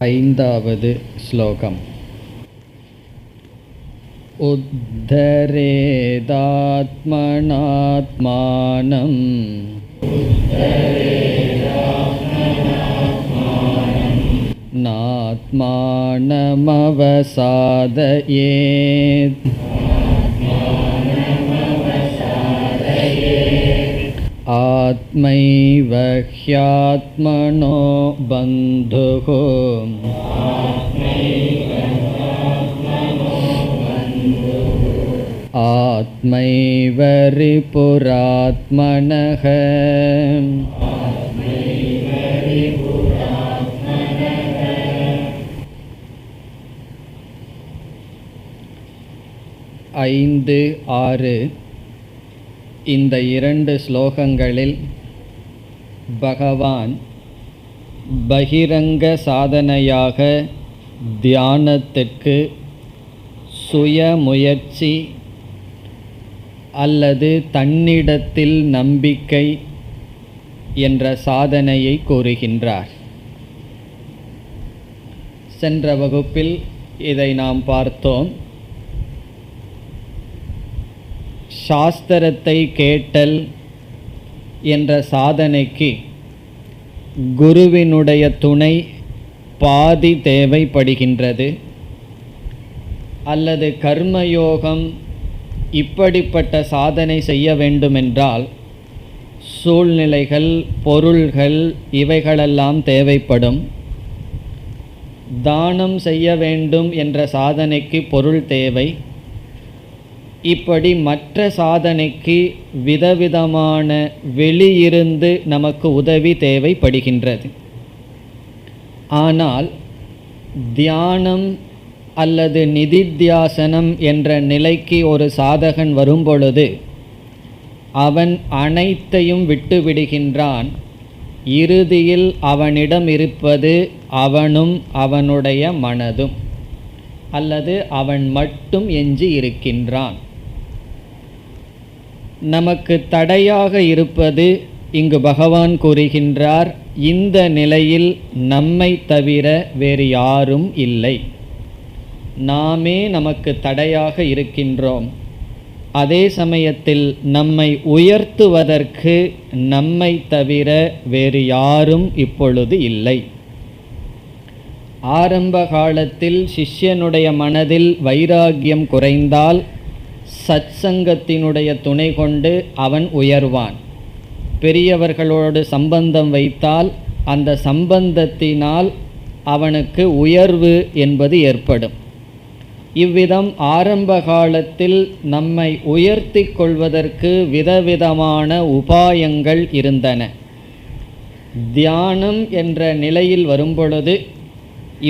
ஐந்தாவது ஸ்லோகம். உத்தரேதாத்மனாத்மானம் நாத்மானமவசாதயேத் ஆத்மைவ ஹ்யாத்மனோ பந்துः ஆத்மைவ ரிபுராத்மனः. ஐந்து ஆறு இந்த இரண்டு ஸ்லோகங்களில் பகவான் பகிரங்க சாதனையாக தியானத்திற்கு சுயமுயற்சி அல்லது தன்னிடத்தில் நம்பிக்கை என்ற சாதனையை கூறுகின்றார். சென்ற வகுப்பில் இதை நாம் பார்த்தோம். சாஸ்திரத்தை கேட்டல் என்ற சாதனைக்கு குருவினுடைய துணை பாதி தேவைப்படுகின்றது. அல்லது கர்மயோகம் இப்படிப்பட்ட சாதனை செய்ய வேண்டுமென்றால் சூழ்நிலைகள், பொருள்கள் இவைகளெல்லாம் தேவைப்படும். தானம் செய்ய வேண்டும் என்ற சாதனைக்கு பொருள் தேவை. இப்படி மற்ற சாதனைக்கு விதவிதமான வெளியிருந்து நமக்கு உதவி தேவைப்படுகின்றது. ஆனால் தியானம் அல்லது நிதித்தியாசனம் என்ற நிலைக்கு ஒரு சாதகன் வரும்பொழுது அவன் அனைத்தையும் விட்டுவிடுகின்றான். இறுதியில் அவனிடம் இருப்பது அவனும் அவனுடைய மனதும், அல்லது அவன் மட்டும் எஞ்சி இருக்கின்றான். நமக்கு தடையாக இருப்பது இங்கு பகவான் கூறுகின்றார், இந்த நிலையில் நம்மை தவிர வேறு யாரும் இல்லை. நாமே நமக்கு தடையாக இருக்கின்றோம். அதே சமயத்தில் நம்மை உயர்த்துவதற்கு நம்மை தவிர வேறு யாரும் இப்பொழுது இல்லை. ஆரம்ப காலத்தில் சிஷ்யனுடைய மனதில் வைராகியம் குறைந்தால் சத்சங்கத்தினுடைய துணை கொண்டு அவன் உயர்வான். பெரியவர்களோடு சம்பந்தம் வைத்தால் அந்த சம்பந்தத்தினால் அவனுக்கு உயர்வு என்பது ஏற்படும். இவ்விதம் ஆரம்ப காலத்தில் நம்மை உயர்த்தி கொள்வதற்கு விதவிதமான உபாயங்கள் இருந்தன. தியானம் என்ற நிலையில் வரும்பொழுது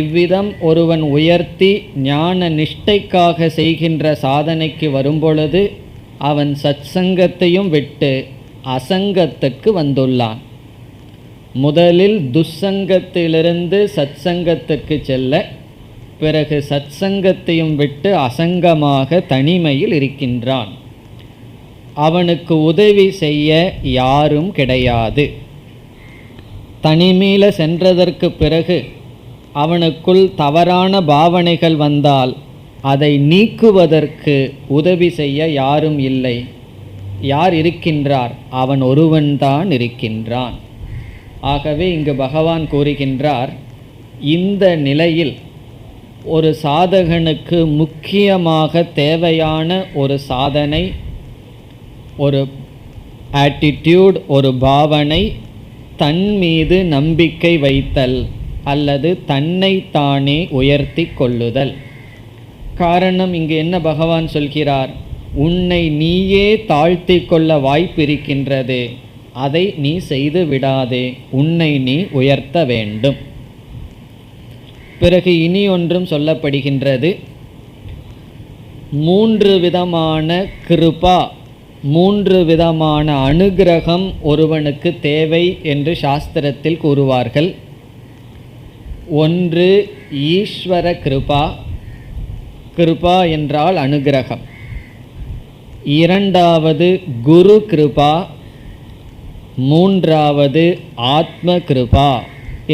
இவ்விதம் ஒருவன் உயர்த்தி ஞான நிஷ்டைக்காக செய்கின்ற சாதனைக்கு வரும்பொழுது அவன் சத்சங்கத்தையும் விட்டு அசங்கத்துக்கு வந்துள்ளான். முதலில் துஸ்சங்கத்திலிருந்து சத்சங்கத்துக்கு செல்ல, பிறகு சத்சங்கத்தையும் விட்டு அசங்கமாக தனிமையில் இருக்கின்றான். அவனுக்கு உதவி செய்ய யாரும் கிடையாது. தனிமையில் சென்றதற்கு பிறகு அவனுக்குள் தவறான பாவனைகள் வந்தால் அதை நீக்குவதற்கு உதவி செய்ய யாரும் இல்லை. யார் இருக்கின்றார்? அவன் ஒருவன்தான் இருக்கின்றான். ஆகவே இங்கு பகவான் கூறுகின்றார், இந்த நிலையில் ஒரு சாதகனுக்கு முக்கியமாக தேவையான ஒரு சாதனை, ஒரு ஆட்டிடியூட், ஒரு பாவனை, தன் மீது நம்பிக்கை வைத்தல் அல்லது தன்னைத்தானே உயர்த்தி கொள்ளுதல். காரணம், இங்கு என்ன பகவான் சொல்கிறார்? உன்னை நீயே தாழ்த்தி கொள்ள வாய்ப்பிருக்கின்றது, அதை நீ செய்து விடாதே, உன்னை நீ உயர்த்த வேண்டும். பிறகு இனி ஒன்றும் சொல்லப்படுகின்றது. 3 விதமான கிருபா, 3 விதமான அனுகிரகம் ஒருவனுக்கு தேவை என்று சாஸ்திரத்தில் கூறுவார்கள். ஒன்று ஈஸ்வர கிருபா, கிருபா என்றால் அனுகிரகம். இரண்டாவது குரு கிருபா, மூன்றாவது ஆத்ம கிருபா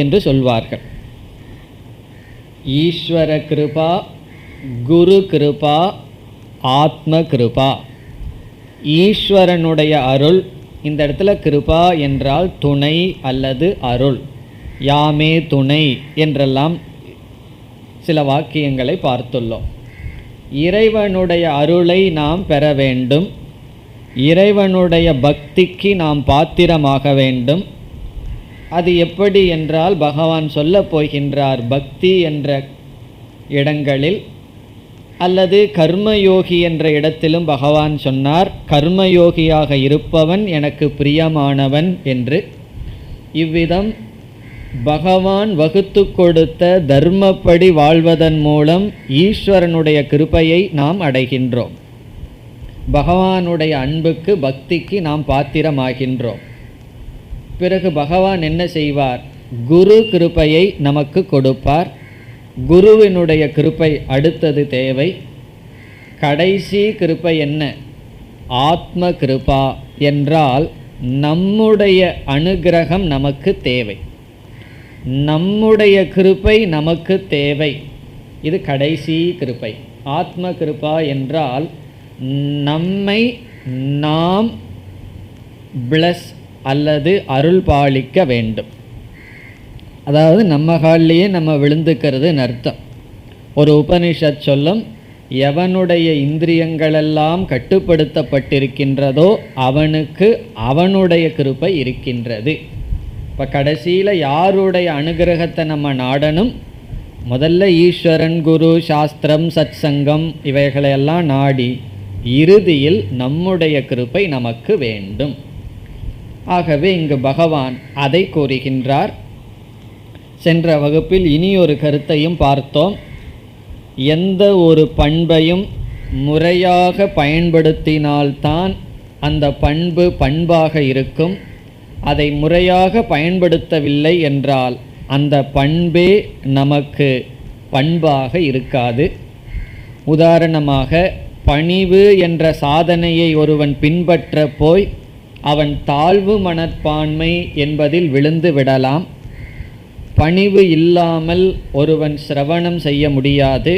என்று சொல்வார்கள். ஈஸ்வர கிருபா, குரு கிருபா, ஆத்ம கிருபா. ஈஸ்வரனுடைய அருள், இந்த இடத்துல கிருபா என்றால் துணை அல்லது அருள், யாமே துணை என்றெல்லாம் சில வாக்கியங்களை பார்த்துள்ளோம். இறைவனுடைய அருளை நாம் பெற வேண்டும், இறைவனுடைய பக்திக்கு நாம் பாத்திரமாக வேண்டும். அது எப்படி என்றால் பகவான் சொல்லப் போகின்றார். பக்தி என்ற இடங்களில் அல்லது கர்மயோகி என்ற இடத்திலும் பகவான் சொன்னார், கர்மயோகியாக இருப்பவன் எனக்கு பிரியமானவன் என்று. இவ்விதம் பகவான் வகுத்து கொடுத்த தர்மப்படி வாழ்வதன் மூலம் ஈஸ்வரனுடைய கிருபையை நாம் அடைகின்றோம். பகவானுடைய அன்புக்கு, பக்திக்கு நாம் பாத்திரமாகின்றோம். பிறகு பகவான் என்ன செய்வார்? குரு கிருபையை நமக்கு கொடுப்பார். குருவினுடைய கிருபை அடுத்தது தேவை. கடைசி கிருபை என்ன? ஆத்ம கிருபா என்றால் நம்முடைய அனுகிரகம் நமக்கு தேவை, நம்முடைய கிருபை நமக்கு தேவை. இது கடைசி கிருபை. ஆத்ம கிருபா என்றால் நம்மை நாம் பிளஸ் அல்லது அருள் பாலிக்க வேண்டும். அதாவது நம்ம காலிலேயே நம்ம விழுந்துக்கிறதுன்னு அர்த்தம். ஒரு உபனிஷத் சொல்லும், எவனுடைய இந்திரியங்களெல்லாம் கட்டுப்படுத்தப்பட்டிருக்கின்றதோ அவனுக்கு அவனுடைய கிருபை இருக்கின்றது. இப்போ கடைசியில் யாருடைய அனுகிரகத்தை நம்ம நாடணும்? முதல்ல ஈஸ்வரன், குரு, சாஸ்திரம், சத் சங்கம் இவைகளையெல்லாம் நாடி இறுதியில் நம்முடைய கிருபை நமக்கு வேண்டும். ஆகவே இங்கு பகவான் அதை கூறுகின்றார். சென்ற வகுப்பில் இனி ஒரு கருத்தையும் பார்த்தோம். எந்த ஒரு பண்பையும் முறையாக பயன்படுத்தினால்தான் அந்த பண்பு பண்பாக இருக்கும். அதை முறையாக பயன்படுத்தவில்லை என்றால் அந்த பண்பே நமக்கு பண்பாக இருக்காது. உதாரணமாக, பணிவு என்ற சாதனையை ஒருவன் பின்பற்ற போய் அவன் தாழ்வு மனப்பான்மை என்பதில் விழுந்து விடலாம். பணிவு இல்லாமல் ஒருவன் சிரவணம் செய்ய முடியாது.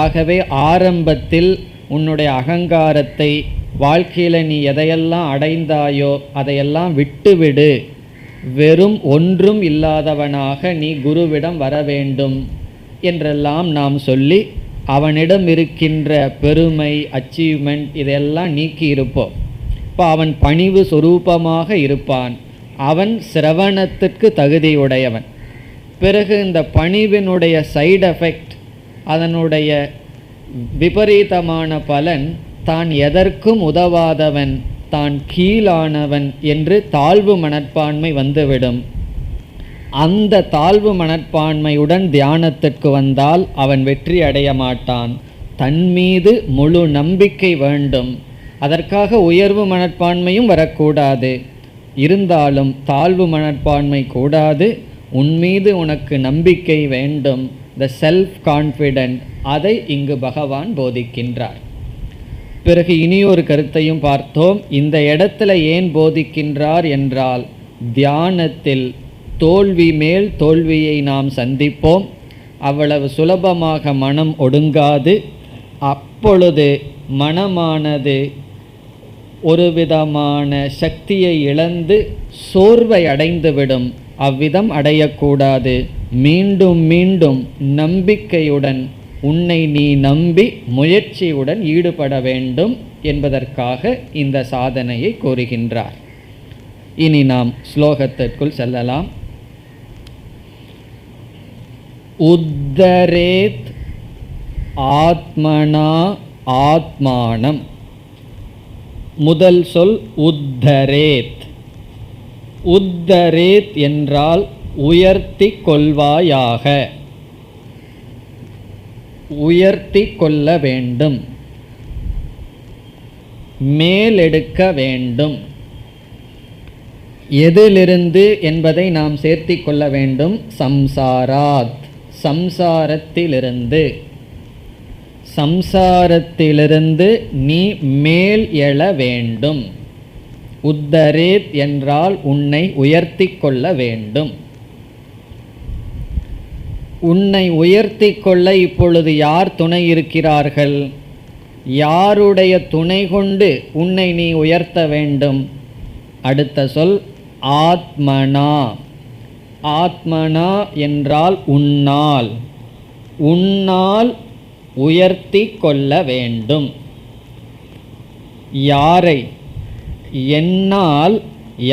ஆகவே ஆரம்பத்தில் உன்னுடைய அகங்காரத்தை, வாழ்க்கையில் நீ எதையெல்லாம் அடைந்தாயோ அதையெல்லாம் விட்டுவிடு, வெறும் ஒன்றும் இல்லாதவனாக நீ குருவிடம் வர வேண்டும் என்றெல்லாம் நாம் சொல்லி அவனிடம் இருக்கின்ற பெருமை, அச்சீவ்மெண்ட் இதையெல்லாம் நீக்கி இருப்போம். இப்போ அவன் பணிவு சொரூபமாக இருப்பான், அவன் சிரவணத்திற்கு தகுதியுடையவன். பிறகு இந்த பணிவினுடைய சைடு எஃபெக்ட், அதனுடைய விபரீதமான பலன், தான் எதற்கும் உதவாதவன், தான் கீழானவன் என்று தாழ்வு மனப்பான்மை வந்துவிடும். அந்த தாழ்வு மனப்பான்மையுடன் தியானத்திற்கு வந்தால் அவன் வெற்றி அடைய மாட்டான். தன் மீது முழு நம்பிக்கை வேண்டும். அதற்காக உயர்வு மனப்பான்மையும் வரக்கூடாது. இருந்தாலும் தாழ்வு மனப்பான்மை கூடாது. உன்மீது உனக்கு நம்பிக்கை வேண்டும், த செல்ஃப் கான்ஃபிடென்ட். அதை இங்கு பகவான் போதிக்கின்றார். பிறகு இனி ஒரு கருத்தையும் பார்த்தோம். இந்த இடத்துல ஏன் போதிக்கின்றார் என்றால், தியானத்தில் தோல்வி மேல் தோல்வியை நாம் சந்திப்போம். அவ்வளவு சுலபமாக மனம் ஒடுங்காது. அப்பொழுது மனமானது ஒரு விதமான சக்தியை இழந்து சோர்வை அடைந்துவிடும். அவ்விதம் அடையக்கூடாது. மீண்டும் மீண்டும் நம்பிக்கையுடன் உன்னை நீ நம்பி முயற்சியுடன் ஈடுபட வேண்டும் என்பதற்காக இந்த சாதனையை கூறுகின்றார். இனி நாம் ஸ்லோகத்திற்குள் செல்லலாம். உத்தரேத் ஆத்மனா ஆத்மானம். முதல் சொல் உத்தரேத். உத்தரேத் என்றால் உயர்த்தி கொள்வாயாக, உயர்த்தி கொள்ள வேண்டும், மேலெடுக்க வேண்டும். எதிலிருந்து என்பதை நாம் சேர்த்தி கொள்ள வேண்டும். சம்சாராத், சம்சாரத்திலிருந்து. சம்சாரத்திலிருந்து நீ மேல் எழ வேண்டும். உத்தரேத் என்றால் உன்னை உயர்த்தி கொள்ள வேண்டும். உன்னை உயர்த்தி கொள்ள இப்பொழுது யார் துணை இருக்கிறார்கள்? யாருடைய துணை கொண்டு உன்னை நீ உயர்த்த வேண்டும்? அடுத்த சொல் ஆத்மனா. ஆத்மனா என்றால் உன்னால். உன்னால் உயர்த்தி கொள்ள வேண்டும். யாரை? என்னால்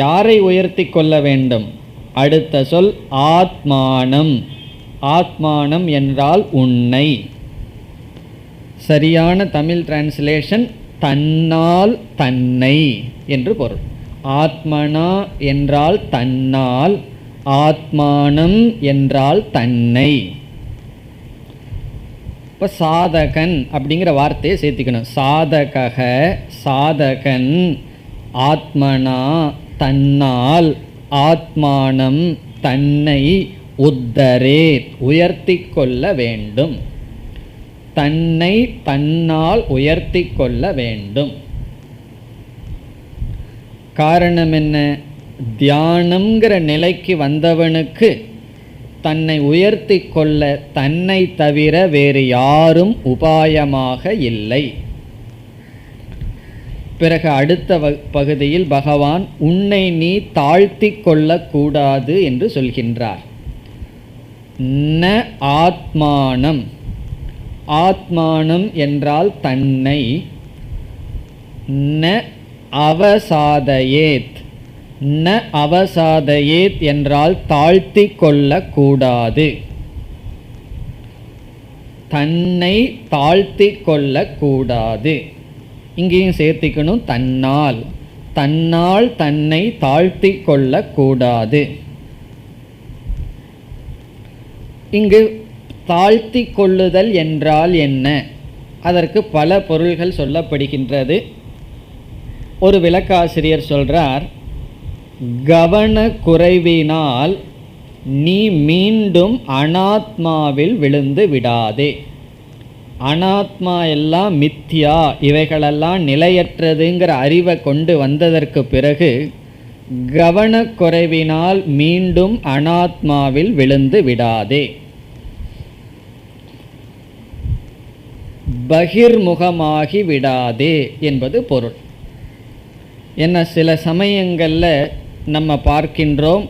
யாரை உயர்த்தி கொள்ள வேண்டும்? அடுத்த சொல் ஆத்மானம். ஆத்மானம் என்றால் உன்னை. சரியான தமிழ் டிரான்ஸ்லேஷன் தன்னால் தன்னை என்று பொருள். ஆத்மனா என்றால் தன்னால், ஆத்மானம் என்றால் தன்னை. இப்போ சாதகன் அப்படிங்கிற வார்த்தையை சேர்த்திக்கணும். சாதக, சாதகன், ஆத்மனா தன்னால், ஆத்மானம் தன்னை, உத்தரே உயர்த்தி கொள்ள வேண்டும். தன்னை தன்னால் உயர்த்தி கொள்ள வேண்டும். காரணம் என்ன? தியானம்ங்கிற நிலைக்கு வந்தவனுக்கு தன்னை உயர்த்தி கொள்ள தன்னை தவிர வேறு யாரும் உபாயமாக இல்லை. பிறகு அடுத்த பகுதியில் பகவான் உன்னை நீ தாழ்த்தி கொள்ளக்கூடாது என்று சொல்கின்றார். ந ஆத்மானம். ஆத்மானம் என்றால் தன்னை. ந அவசாதயேத். ந அவசாதயேத் என்றால் தாழ்த்தி கொள்ளக்கூடாது. தன்னை தாழ்த்தி கொள்ளக்கூடாது. இங்கேயும் சேர்த்திக்கணும் தன்னால். தன்னால் தன்னை தாழ்த்தி கொள்ளக்கூடாது. இங்கு தாழ்த்தி கொள்ளுதல் என்றால் என்ன? அதற்கு பல பொருள்கள் சொல்லப்படுகின்றது. ஒரு விளக்காசிரியர் சொல்றார், கவன குறைவினால் நீ மீண்டும் அனாத்மாவில் விழுந்து விடாதே. அனாத்மா எல்லாம் மித்யா, இவைகளெல்லாம் நிலையற்றதுங்கிற அறிவை கொண்டு வந்ததற்கு பிறகு கவனக்குறைவினால் மீண்டும் அனாத்மாவில் விழுந்து விடாதே. பகிர்முகமாகி விடாதே என்பது பொருள். என்ன, சில சமயங்களில் நம்ம பார்க்கின்றோம்,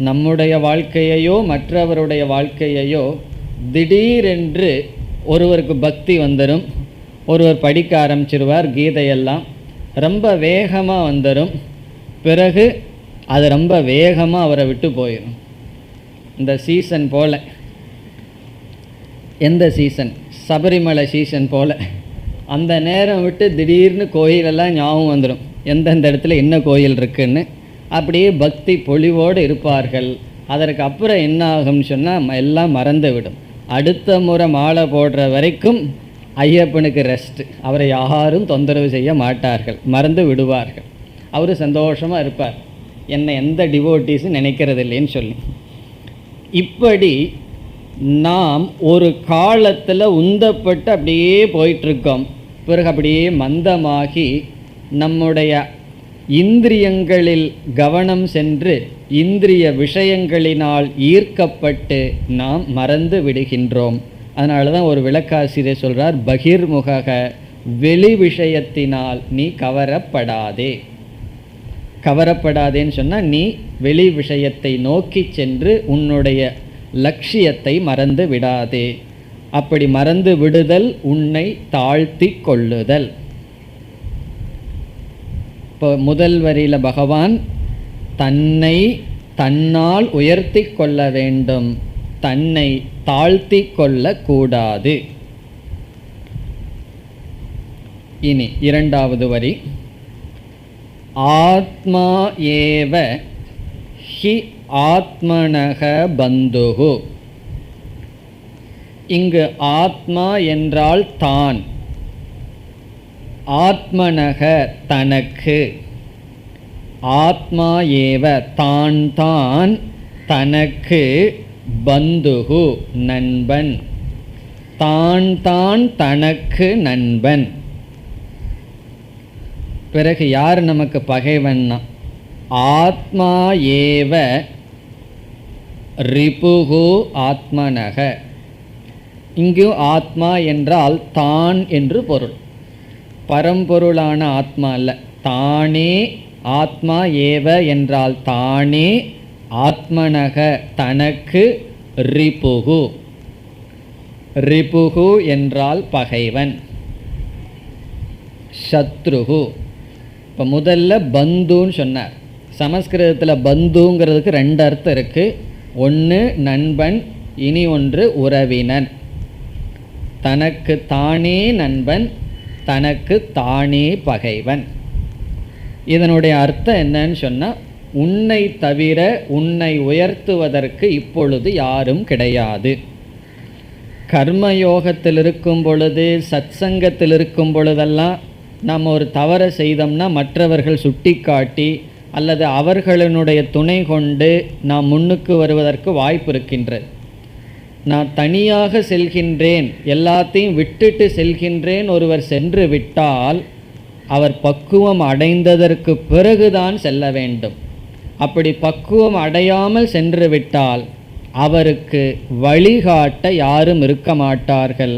நம்முடைய வாழ்க்கையையோ மற்றவருடைய வாழ்க்கையையோ திடீரென்று ஒருவருக்கு பக்தி வந்துடும், ஒருவர் படிக்க ஆரம்பிச்சிருவார், கீதையெல்லாம் ரொம்ப வேகமாக வந்துடும், பிறகு அது ரொம்ப வேகமாக அவரை விட்டு போயிடும். இந்த சீசன் போல், எந்த சீசன்? சபரிமலை சீசன் போல். அந்த நேரம் விட்டு திடீர்னு கோயிலெல்லாம் ஞாபகம் வந்துடும், எந்தெந்த இடத்துல என்ன கோயில் இருக்குன்னு. அப்படியே பக்தி பொலிவோடு இருப்பார்கள். அதற்கு அப்புறம் என்ன ஆகும்னு சொன்னால் எல்லாம் மறந்து விடும். அடுத்த முறை மாலை போடுற வரைக்கும் ஐயப்பனுக்கு ரெஸ்ட். அவரை யாரும் தொந்தரவு செய்ய மாட்டார்கள், மறந்து விடுவார்கள். அவர் சந்தோஷமாக இருப்பார், என்னை எந்த டிவோட்டீஸும் நினைக்கிறது இல்லைன்னு சொல்லி. இப்படி நாம் ஒரு காலத்தில் உந்தப்பட்டு அப்படியே போயிட்டுருக்கோம். பிறகு அப்படியே மந்தமாகி நம்முடைய இந்திரியங்களில் கவனம் சென்று இந்திரிய விஷயங்களினால் ஈர்க்கப்பட்டு நாம் மறந்து விடுகின்றோம். அதனால தான் ஒரு விளக்காசிரியர் சொல்கிறார், பகிர்முக, வெளி விஷயத்தினால் நீ கவரப்படாதே. கவரப்படாதேன்னு சொன்னால் நீ வெளி விஷயத்தை நோக்கி சென்று உன்னுடைய லட்சியத்தை மறந்து விடாதே. அப்படி மறந்து விடுதல் உன்னை தாழ்த்தி கொள்ளுதல். இப்போ முதல் வரியில் பகவான் தன்னை தன்னால் உயர்த்தி கொள்ள வேண்டும், தன்னை தாழ்த்தி கொள்ளக்கூடாது. இனி இரண்டாவது வரி, ஆத்மா ஏவ ஹி ஆத்மனக பந்துஹு. இங்கு ஆத்மா என்றால் தான், ஆத்மனக தனக்கு, ஆத்மா ஏவ தான் தான் தனக்கு, பந்துஹு நண்பன், தான் தான் தனக்கு நண்பன். பிறகு யார் நமக்கு பகைவன்னா, ஆத்மா ஏவ ரிபுகு ஆத்மனக. இங்கு ஆத்மா என்றால் தான் என்று பொருள். பரம்பொருளான ஆத்மா அல்ல, தானே ஆத்மா. ஏவ என்றால் தானே, ஆத்மனக தனக்கு, ரிபுகு. ரிபுகு என்றால் பகைவன், சத்ருகு. இப்போ முதல்ல பந்துன்னு சொன்னார். சமஸ்கிருதத்தில் பந்துங்கிறதுக்கு ரெண்டு அர்த்தம் இருக்குது. ஒன்று நண்பன், இனி ஒன்று உறவினன். தனக்கு தானே நண்பன், தனக்கு தானே பகைவன். இதனுடைய அர்த்தம் என்னன்னு சொன்னால், உன்னை தவிர உன்னை உயர்த்துவதற்கு இப்பொழுது யாரும் கிடையாது. கர்மயோகத்தில் இருக்கும் பொழுது, சத்சங்கத்தில் இருக்கும் பொழுதெல்லாம் நாம் ஒரு தவறை செய்தோம்னா மற்றவர்கள் சுட்டி காட்டி அல்லது அவர்களினுடைய துணை கொண்டு நாம் முன்னுக்கு வருவதற்கு வாய்ப்பு இருக்கின்றது. நான் தனியாக செல்கின்றேன், எல்லாத்தையும் விட்டுட்டு செல்கின்றேன் ஒருவர் சென்று விட்டால் அவர் பக்குவம் அடைந்ததற்கு பிறகுதான் செல்ல வேண்டும். அப்படி பக்குவம் அடையாமல் சென்று விட்டால் அவருக்கு வழிகாட்ட யாரும் இருக்க மாட்டார்கள்.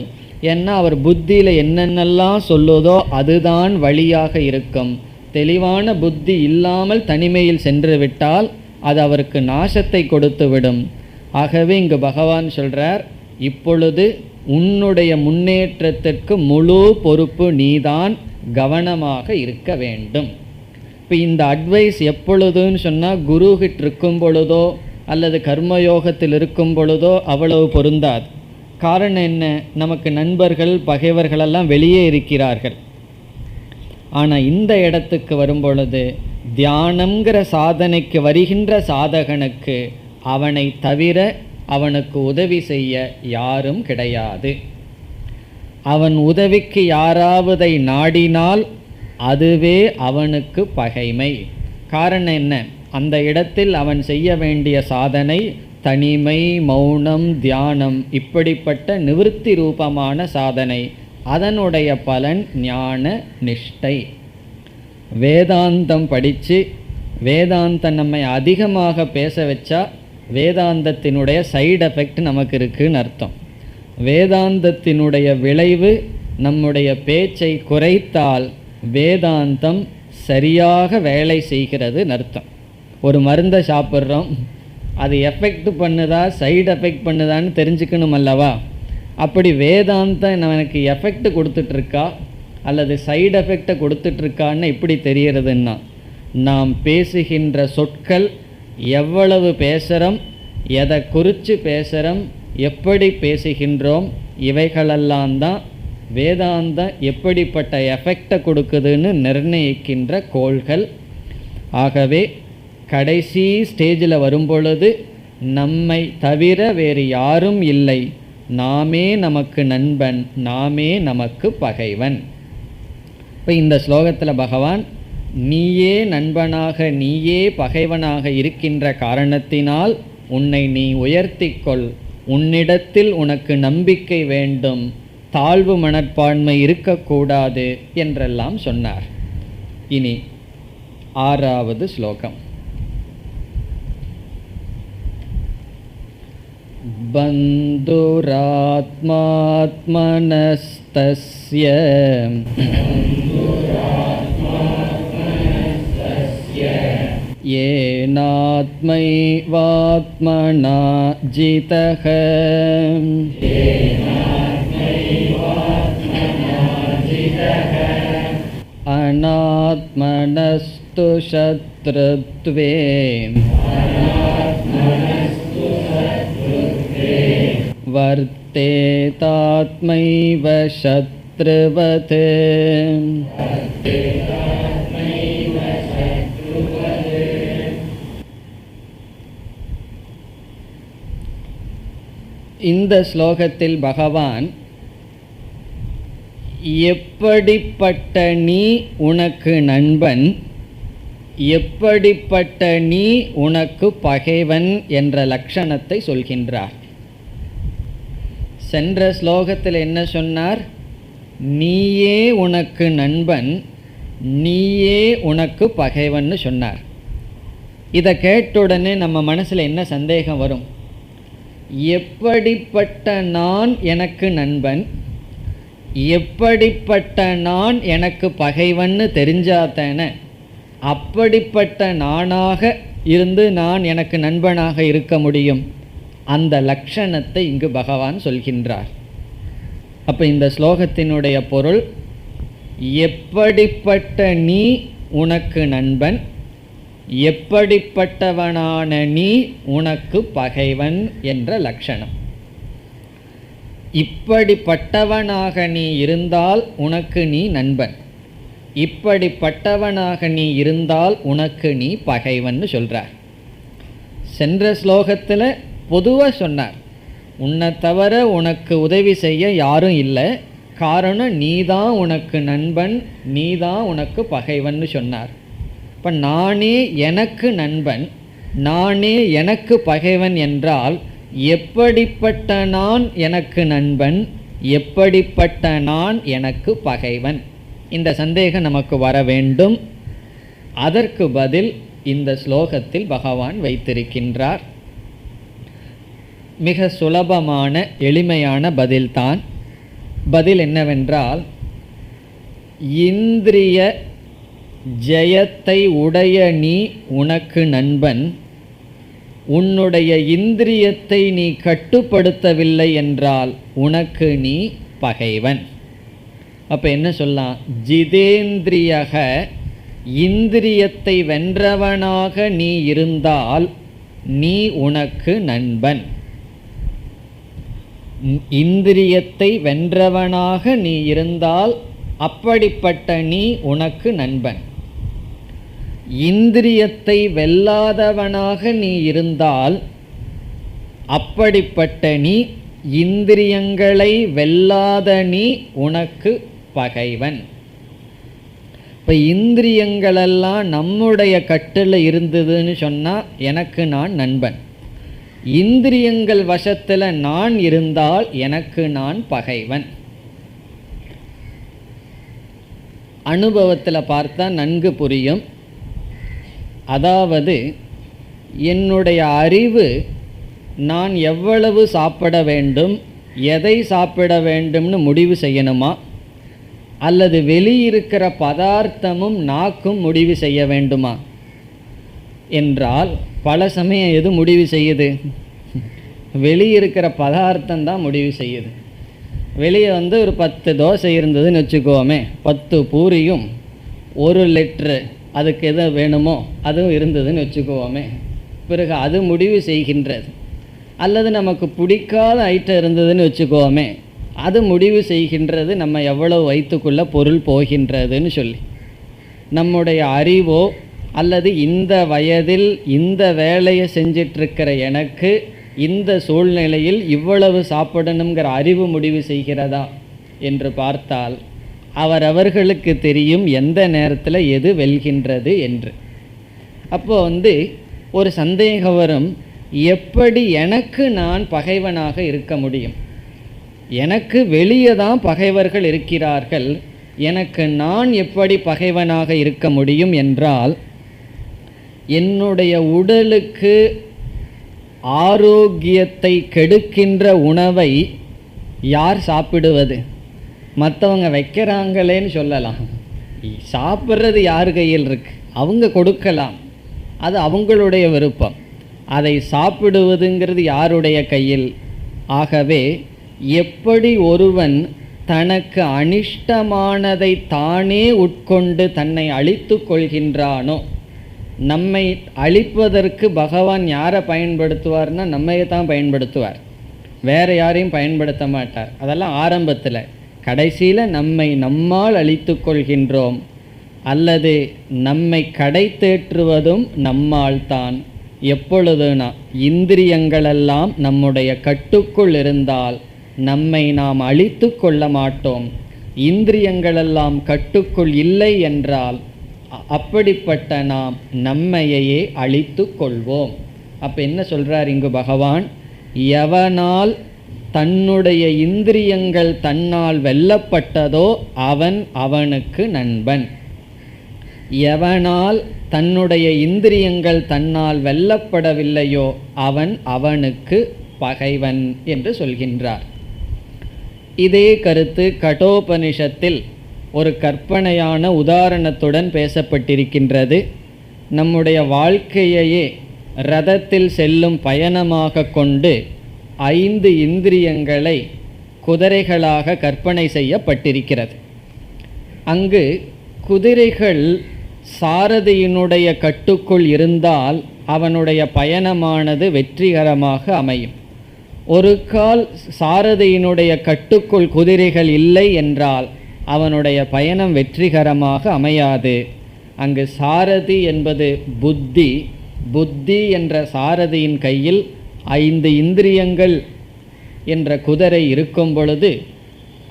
ஏன்னா அவர் புத்தியில் என்னென்னலாம் சொல்லுதோ அதுதான் வழியாக இருக்கும். தெளிவான புத்தி இல்லாமல் தனிமையில் சென்று விட்டால் அது அவருக்கு நாசத்தை கொடுத்து விடும். ஆகவே இங்கு பகவான் சொல்கிறார், இப்பொழுது உன்னுடைய முன்னேற்றத்திற்கு முழு பொறுப்பு நீதான், கவனமாக இருக்க வேண்டும். இப்போ இந்த அட்வைஸ் எப்பொழுதுன்னு சொன்னால், குருகிட்ட இருக்கும் பொழுதோ அல்லது கர்மயோகத்தில் இருக்கும் பொழுதோ அவ்வளவு பொருந்தாது. காரணம் என்ன? நமக்கு நண்பர்கள் பகைவர்களெல்லாம் வெளியே இருக்கிறார்கள். ஆனால் இந்த இடத்துக்கு வரும் பொழுது தியானம்ங்கிற சாதனைக்கு வருகின்ற சாதகனுக்கு அவனை தவிர அவனுக்கு உதவி செய்ய யாரும் கிடையாது. அவன் உதவிக்கு யாராவதை நாடினால் அதுவே அவனுக்கு பகைமை. காரணம் என்ன? அந்த இடத்தில் அவன் செய்ய வேண்டிய சாதனை தனிமை, மௌனம், தியானம், இப்படிப்பட்ட நிவிருத்தி ரூபமான சாதனை. அதனுடைய பலன் ஞான நிஷ்டை. வேதாந்தம் படித்து வேதாந்தம் நம்மை அதிகமாக பேச வச்சா வேதாந்தத்தினுடைய சைடு எஃபெக்ட் நமக்கு இருக்குன்னு அர்த்தம். வேதாந்தத்தினுடைய விளைவு நம்முடைய பேச்சை குறைத்தால் வேதாந்தம் சரியாக வேலை செய்கிறதுன்னு அர்த்தம். ஒரு மருந்தை சாப்பிட்றோம், அது எஃபெக்ட் பண்ணுதா சைடு எஃபெக்ட் பண்ணுதான்னு தெரிஞ்சுக்கணும் அல்லவா? அப்படி வேதாந்தம் எனக்கு எஃபெக்ட் கொடுத்துட்ருக்கா அல்லது சைடு எஃபெக்டை கொடுத்துட்ருக்கான்னு எப்படி தெரிகிறதுன்னா, நாம் பேசுகின்ற சொற்கள் எவ்வளவு பேசுகிறோம், எதை குறித்து பேசுகிறோம், எப்படி பேசுகின்றோம், இவைகளெல்லாம் தான் வேதாந்தம் எப்படிப்பட்ட எஃபெக்டை கொடுக்குதுன்னு நிர்ணயிக்கின்ற கோள்கள். ஆகவே கடைசி ஸ்டேஜில் வரும்பொழுது நம்மை தவிர வேறு யாரும் இல்லை, நாமே நமக்கு நண்பன், நாமே நமக்கு பகைவன். இப்போ இந்த ஸ்லோகத்தில் பகவான் நீயே நண்பனாக நீயே பகைவனாக இருக்கின்ற காரணத்தினால் உன்னை நீ உயர்த்திக்கொள், உன்னிடத்தில் உனக்கு நம்பிக்கை வேண்டும், தாழ்வு மனப்பான்மை இருக்கக்கூடாது என்றெல்லாம் சொன்னார். இனி 6வது ஸ்லோகம். பந்துராத்மாத்மனஸ்தஸ்ய ஏனாத்மைவாத்மனா ஜிதஹ அநாத்மனஸ்து சத்ருத்வே வர்த்தேதாத்மைவ சத்ருவத். இந்த ஸ்லோகத்தில் பகவான் எப்படிப்பட்ட நீ உனக்கு நண்பன், எப்படிப்பட்ட நீ உனக்கு பகைவன் என்ற லட்சணத்தை சொல்கின்றார். சென்ற ஸ்லோகத்தில் என்ன சொன்னார்? நீயே உனக்கு நண்பன், நீயே உனக்கு பகைவன்னு சொன்னார். இதை கேட்டுடனே நம்ம மனசில் என்ன சந்தேகம் வரும்? எப்படிப்பட்ட நான் எனக்கு நண்பன், எப்படிப்பட்ட நான் எனக்கு பகைவன்னு தெரிஞ்சாத்தானே அப்படிப்பட்ட நானாக இருந்து நான் எனக்கு நண்பனாக இருக்க முடியும். அந்த லட்சணத்தை இங்கு பகவான் சொல்கின்றார். அப்போ இந்த ஸ்லோகத்தினுடைய பொருள், எப்படிப்பட்ட நீ உனக்கு நண்பன், எப்படிப்பட்டவனான நீ உனக்கு பகைவன் என்ற லட்சணம். இப்படிப்பட்டவனாக நீ இருந்தால் உனக்கு நீ நண்பன், இப்படிப்பட்டவனாக நீ இருந்தால் உனக்கு நீ பகைவன் சொல்றார். சென்ற ஸ்லோகத்தில் பொதுவாக சொன்னார், உன்னை தவிர உனக்கு உதவி செய்ய யாரும் இல்லை, காரணம் நீதான் உனக்கு நண்பன், நீதான் உனக்கு பகைவன் சொன்னார். இப்போ நானே எனக்கு நண்பன், நானே எனக்கு பகைவன் என்றால் எப்படிப்பட்ட நான் எனக்கு நண்பன், எப்படிப்பட்ட நான் எனக்கு பகைவன், இந்த சந்தேகம் நமக்கு வர வேண்டும். அதற்கு பதில் இந்த ஸ்லோகத்தில் பகவான் வைத்திருக்கின்றார். மிக சுலபமான எளிமையான பதில்தான். பதில் என்னவென்றால், இந்திரிய ஜெயத்தை உடைய நீ உனக்கு நண்பன், உன்னுடைய இந்திரியத்தை நீ கட்டுப்படுத்தவில்லை என்றால் உனக்கு நீ பகைவன். அப்போ என்ன சொல்லலாம், ஜிதேந்திரியக, இந்திரியத்தை வென்றவனாக நீ இருந்தால் நீ உனக்கு நண்பன். இந்திரியத்தை வென்றவனாக நீ இருந்தால் அப்படிப்பட்ட நீ உனக்கு நண்பன். இந்திரியத்தை வெல்லாதவனாக நீ இருந்தால் அப்படிப்பட்ட நீ, இந்திரியங்களை வெல்லாத நீ உனக்கு பகைவன். இப்போ இந்திரியங்களெல்லாம் நம்முடைய கட்டில் இருந்ததுன்னு சொன்னால் எனக்கு நான் நண்பன், இந்திரியங்கள் வசத்தில் நான் இருந்தால் எனக்கு நான் பகைவன். அனுபவத்தில் பார்த்தா நன்கு புரியும். அதாவது என்னுடைய அறிவு நான் எவ்வளவு சாப்பிட வேண்டும், எதை சாப்பிட வேண்டும்னு முடிவு செய்யணுமா, அல்லது வெளியிருக்கிற பதார்த்தமும் நாக்கும் முடிவு செய்ய வேண்டுமா என்றால் பல சமயம் எது முடிவு செய்யுது, வெளியிருக்கிற பதார்த்தம் தான் முடிவு செய்யுது. வெளியே ஒரு 10 தோசை இருந்ததுன்னு வச்சுக்கோமே, 10 பூரியும் 1 லிட்ரு அதுக்கு எது வேணுமோ அதுவும் இருந்ததுன்னு வச்சுக்கோமே, பிறகு அது முடிவு செய்கின்றது. அல்லது நமக்கு பிடிக்காத ஐட்டம் இருந்ததுன்னு வச்சுக்கோமே, அது முடிவு செய்கின்றது நம்ம எவ்வளவு வயிற்றுக்குள்ளே பொருள் போகின்றதுன்னு சொல்லி. நம்முடைய அறிவோ அல்லது இந்த வயதில் இந்த வேலையை செஞ்சிட்ருக்கிற எனக்கு இந்த சூழ்நிலையில் இவ்வளவு சாப்பிடணுங்கிற அறிவு முடிவு செய்கிறதா என்று பார்த்தால் அவரவர்களுக்கு தெரியும் எந்த நேரத்தில் எது வெல்கின்றது என்று. அப்போது ஒரு சந்தேகம் வரும், எப்படி எனக்கு நான் பகைவனாக இருக்க முடியும்? எனக்கு வெளியே தான் பகைவர்கள் இருக்கிறார்கள், எனக்கு நான் எப்படி பகைவனாக இருக்க முடியும் என்றால், என்னுடைய உடலுக்கு ஆரோக்கியத்தை கெடுக்கின்ற உணவை யார் சாப்பிடுவது? மற்றவங்க வைக்கிறாங்களேன்னு சொல்லலாம். சாப்பிட்றது யார் கையில் இருக்கு? அவங்க கொடுக்கலாம், அது அவங்களுடைய விருப்பம். அதை சாப்பிடுவதுங்கிறது யாருடைய கையில்? ஆகவே எப்படி ஒருவன் தனக்கு அனிஷ்டமானதை தானே உட்கொண்டு தன்னை அழித்து கொள்கின்றானோ, நம்மை அழிப்பதற்கு பகவான் யாரை பயன்படுத்துவார்னா நம்மையை தான் பயன்படுத்துவார், வேறு யாரையும் பயன்படுத்த மாட்டார். அதெல்லாம் ஆரம்பத்தில். கடைசியில் நம்மால் அழித்து கொள்கின்றோம், அல்லது நம்மை கடை தேற்றுவதும் நம்மால் தான். எப்பொழுதுனா இந்திரியங்களெல்லாம் நம்முடைய கட்டுக்குள் இருந்தால் நம்மை நாம் அழித்து கொள்ள மாட்டோம். இந்திரியங்களெல்லாம் கட்டுக்குள் இல்லை என்றால் அப்படிப்பட்ட நாம் நம்மையே அழித்து கொள்வோம். அப்போ என்ன சொல்கிறார் இங்கு பகவான்? எவனால் தன்னுடைய இந்திரியங்கள் தன்னால் வெல்லப்பட்டதோ அவன் அவனுக்கு நண்பன். எவனால் தன்னுடைய இந்திரியங்கள் தன்னால் வெல்லப்படவில்லையோ அவன் அவனுக்கு பகைவன் என்று சொல்கின்றார். இதே கருத்து கடோபனிஷத்தில் ஒரு கற்பனையான உதாரணத்துடன் பேசப்பட்டிருக்கின்றது. நம்முடைய வாழ்க்கையையே ரதத்தில் செல்லும் பயணமாக கொண்டு 5 இந்திரியங்களை குதிரைகளாக கற்பனை செய்யப்பட்டிருக்கிறது. அங்கு குதிரைகள் சாரதியினுடைய கட்டுக்குள் இருந்தால் அவனுடைய பயணமானது வெற்றிகரமாக அமையும். ஒரு கால் சாரதியினுடைய கட்டுக்குள் குதிரைகள் இல்லை என்றால் அவனுடைய பயணம் வெற்றிகரமாக அமையாது. அங்கு சாரதி என்பது புத்தி. புத்தி என்ற சாரதியின் கையில் 5 இந்திரியங்கள் என்ற குதிரை இருக்கும் பொழுது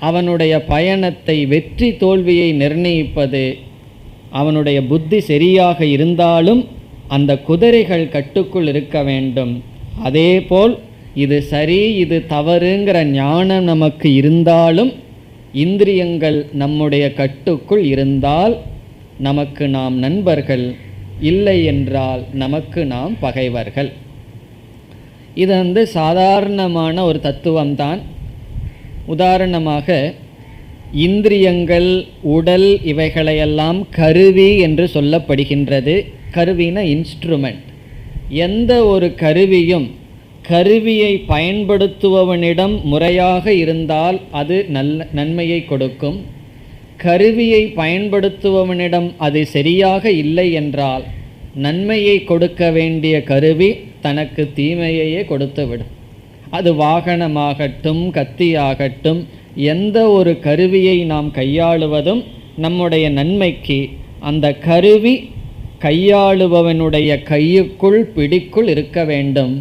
அவனுடைய பயணத்தை வெற்றி தோல்வியை நிர்ணயிப்பது அவனுடைய புத்தி சரியாக இருந்தாலும் அந்த குதிரைகள் கட்டுக்குள் இருக்க வேண்டும். அதேபோல் இது சரி இது தவறுங்கிற ஞானம் நமக்கு இருந்தாலும் இந்திரியங்கள் நம்முடைய கட்டுக்குள் இருந்தால் நமக்கு நாம் நண்பர்கள், இல்லை என்றால் நமக்கு நாம் பகைவர்கள். இது சாதாரணமான ஒரு தத்துவம்தான். உதாரணமாக இந்திரியங்கள், உடல் இவைகளையெல்லாம் கருவி என்று சொல்லப்படுகின்றது. கருவின இன்ஸ்ட்ருமெண்ட். எந்த ஒரு கருவியும் கருவியை பயன்படுத்துபவனிடம் முறையாக இருந்தால் அது நன்மையை கொடுக்கும். கருவியை பயன்படுத்துபவனிடம் அது சரியாக இல்லை என்றால் நன்மையை கொடுக்க வேண்டிய கருவி தனக்கு தீமையையே கொடுத்துவிடும். அது வாகனமாகட்டும் கத்தியாகட்டும் எந்த ஒரு கருவியை நாம் கையாளுவதும் நம்முடைய நன்மைக்கு அந்த கருவி கையாளுபவனுடைய கையுக்குள் பிடிக்குள் இருக்க வேண்டும்.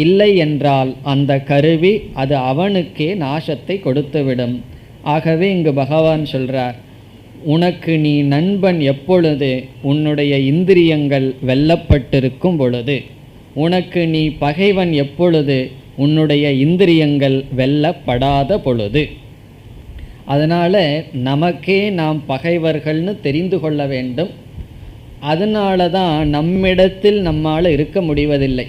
இல்லை என்றால் அந்த கருவி அது அவனுக்கே நாசத்தை கொடுத்துவிடும். ஆகவே இங்கு பகவான் சொல்றார், உனக்கு நீ நண்பன் எப்பொழுது உன்னுடைய இந்திரியங்கள் வெல்லப்பட்டிருக்கும் பொழுது, உனக்கு நீ பகைவன் எப்பொழுது உன்னுடைய இந்திரியங்கள் வெல்லப்படாத பொழுது. அதனால் நமக்கே நாம் பகைவர்கள்னு தெரிந்து கொள்ள வேண்டும். அதனால தான் நம்மிடத்தில் நம்மால் இருக்க முடிவதில்லை.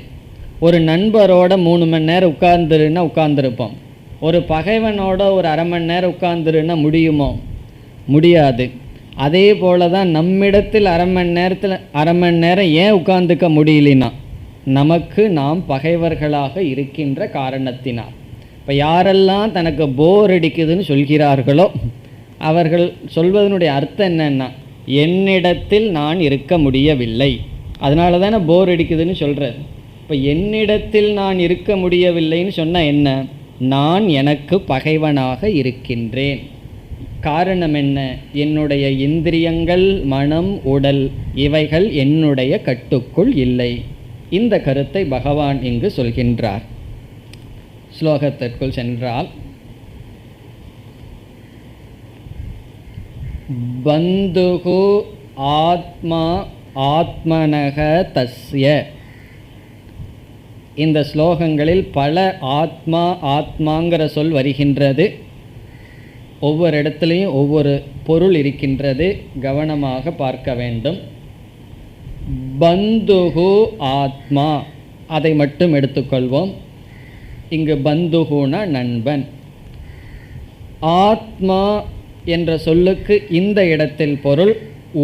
ஒரு நண்பரோட 3 மணி நேரம் உட்கார்ந்துருன்னா உட்கார்ந்துருப்போம். ஒரு பகைவனோட ஒரு அரை மணி நேரம் உட்கார்ந்துருன்னா முடியுமோ? முடியாது. அதே போல தான் நம்மிடத்தில் அரை மணி நேரம் ஏன் உட்கார்ந்துக்க முடியலனா நமக்கு நாம் பகைவர்களாக இருக்கின்ற காரணத்தினால். இப்போ யாரெல்லாம் தனக்கு போர் அடிக்குதுன்னு சொல்கிறார்களோ அவர்கள் சொல்வதனுடைய அர்த்தம் என்னன்னா, என்னிடத்தில் நான் இருக்க முடியவில்லை, அதனால தானே போர் அடிக்குதுன்னு சொல்கிறது. இப்போ என்னிடத்தில் நான் இருக்க முடியவில்லைன்னு சொன்னால் என்ன? நான் எனக்கு பகைவனாக இருக்கின்றேன். காரணம் என்ன? என்னுடைய இந்திரியங்கள், மனம், உடல் இவைகள் என்னுடைய கட்டுக்குள் இல்லை. இந்த கருத்தை பகவான் இங்கு சொல்கின்றார். ஸ்லோகத்திற்குள் சென்றால், பந்துகு ஆத்மா ஆத்மனக தஸ்ய. இந்த ஸ்லோகங்களில் பல ஆத்மா ஆத்மாங்கிற சொல் வருகின்றது. ஒவ்வொரு இடத்துலையும் ஒவ்வொரு பொருள் இருக்கின்றது, கவனமாக பார்க்க வேண்டும். பந்துகு ஆத்மா அதை மட்டும் எடுத்துக்கொள்வோம். இங்கு பந்துகுனா நண்பன். ஆத்மா என்ற சொல்லுக்கு இந்த இடத்தில் பொருள்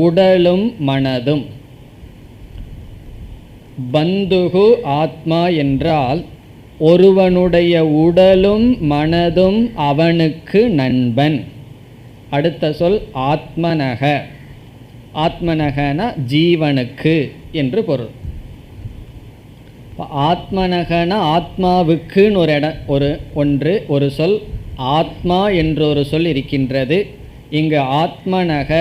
உடலும் மனதும். பந்துகு ஆத்மா என்றால் ஒருவனுடைய உடலும் மனதும் அவனுக்கு நண்பன். அடுத்த சொல் ஆத்மனக. ஆத்மனகனா ஜீவனுக்கு என்று பொருள். ஆத்மனகனா ஆத்மாவுக்குன்னு ஒரு சொல், ஆத்மா என்று ஒரு சொல் இருக்கின்றது. இங்கு ஆத்மனக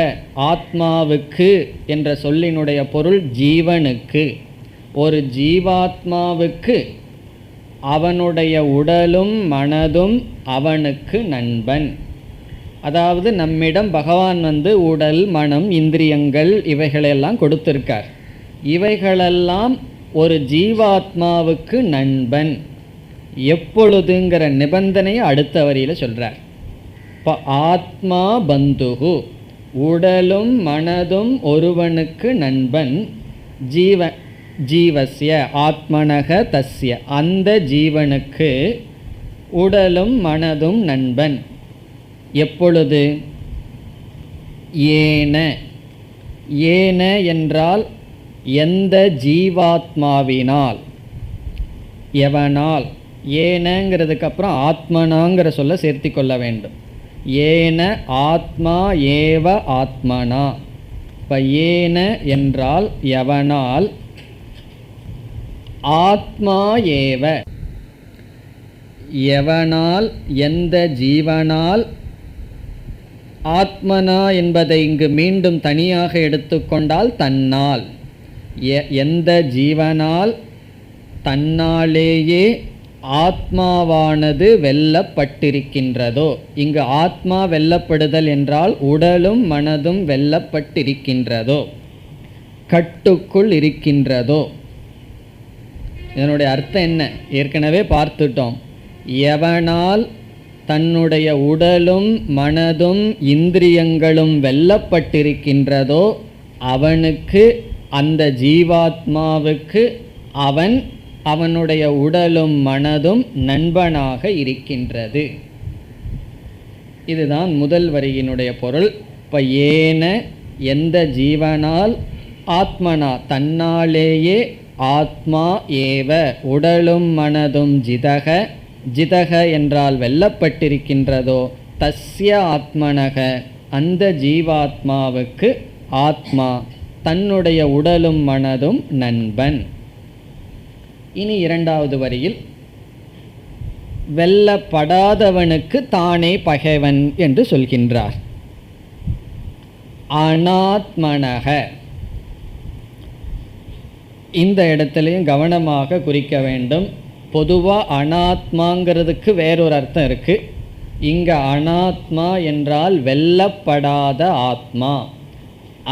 ஆத்மாவுக்கு என்ற சொல்லினுடைய பொருள் ஜீவனுக்கு. ஒரு ஜீவாத்மாவுக்கு அவனுடைய உடலும் மனதும் அவனுக்கு நண்பன். அதாவது நம்மிடம் பகவான் உடல், மனம், இந்திரியங்கள் இவைகளெல்லாம் கொடுத்திருக்கார். இவைகளெல்லாம் ஒரு ஜீவாத்மாவுக்கு நண்பன். எப்பொழுதுங்கிற நிபந்தனையை அடுத்த வரியில் சொல்கிறார். இப்போ ஆத்மா பந்துகு, உடலும் மனதும் ஒருவனுக்கு நண்பன். ஜீவஸ்ய ஆத்மனக தஸ்ய அந்த ஜீவனுக்கு உடலும் மனதும் நண்பன். எப்பொழுது? ஏன. ஏன என்றால் எந்த ஜீவாத்மாவினால், எவனால். ஏனங்கிறதுக்கு அப்புறம் ஆத்மனாங்கிற சொல்ல சேர்த்தி கொள்ள வேண்டும். ஏன ஆத்மா ஏவ ஆத்மனா. இப்போ ஏன என்றால் எவனால், ஆத்மா ஏவ எவனால், எந்த ஜீவனால், ஆத்மனா என்பதை இங்கு மீண்டும் தனியாக எடுத்துக்கொண்டால் தன்னால், எந்த ஜீவனால் தன்னாலேயே ஆத்மாவானது வெல்லப்பட்டிருக்கின்றதோ. இங்கு ஆத்மா வெல்லப்படுதல் என்றால் உடலும் மனதும் வெல்லப்பட்டிருக்கின்றதோ, கட்டுக்குள் இருக்கின்றதோ. இதனுடைய அர்த்தம் என்ன? ஏற்கனவே பார்த்துட்டோம். எவனால் தன்னுடைய உடலும் மனதும் இந்திரியங்களும் வெல்லப்பட்டிருக்கின்றதோ அவனுக்கு, அந்த ஜீவாத்மாவுக்கு அவனுடைய உடலும் மனதும் நண்பனாக இருக்கின்றது. இதுதான் முதல் வரியினுடைய பொருள். இப்போ ஏன எந்த ஜீவனால், ஆத்மனா தன்னாலேயே, ஆத்மா ஏவ உடலும் மனதும் ஜிதக, ஜிதக என்றால் வெல்லப்பட்டிருக்கின்றதோ, தஸ்ய ஆத்மனக அந்த ஜீவாத்மாவுக்கு ஆத்மா தன்னுடைய உடலும் மனதும் நண்பன். இனி இரண்டாவது வரியில் வெல்லப்படாதவனுக்கு தானே பகைவன் என்று சொல்கின்றார். அனாத்மனக இந்த இடத்துலையும் கவனமாக குறிக்க வேண்டும். பொதுவாக அனாத்மாங்கிறதுக்கு வேறொரு அர்த்தம் இருக்கு. இங்கே அனாத்மா என்றால் வெல்லப்படாத ஆத்மா,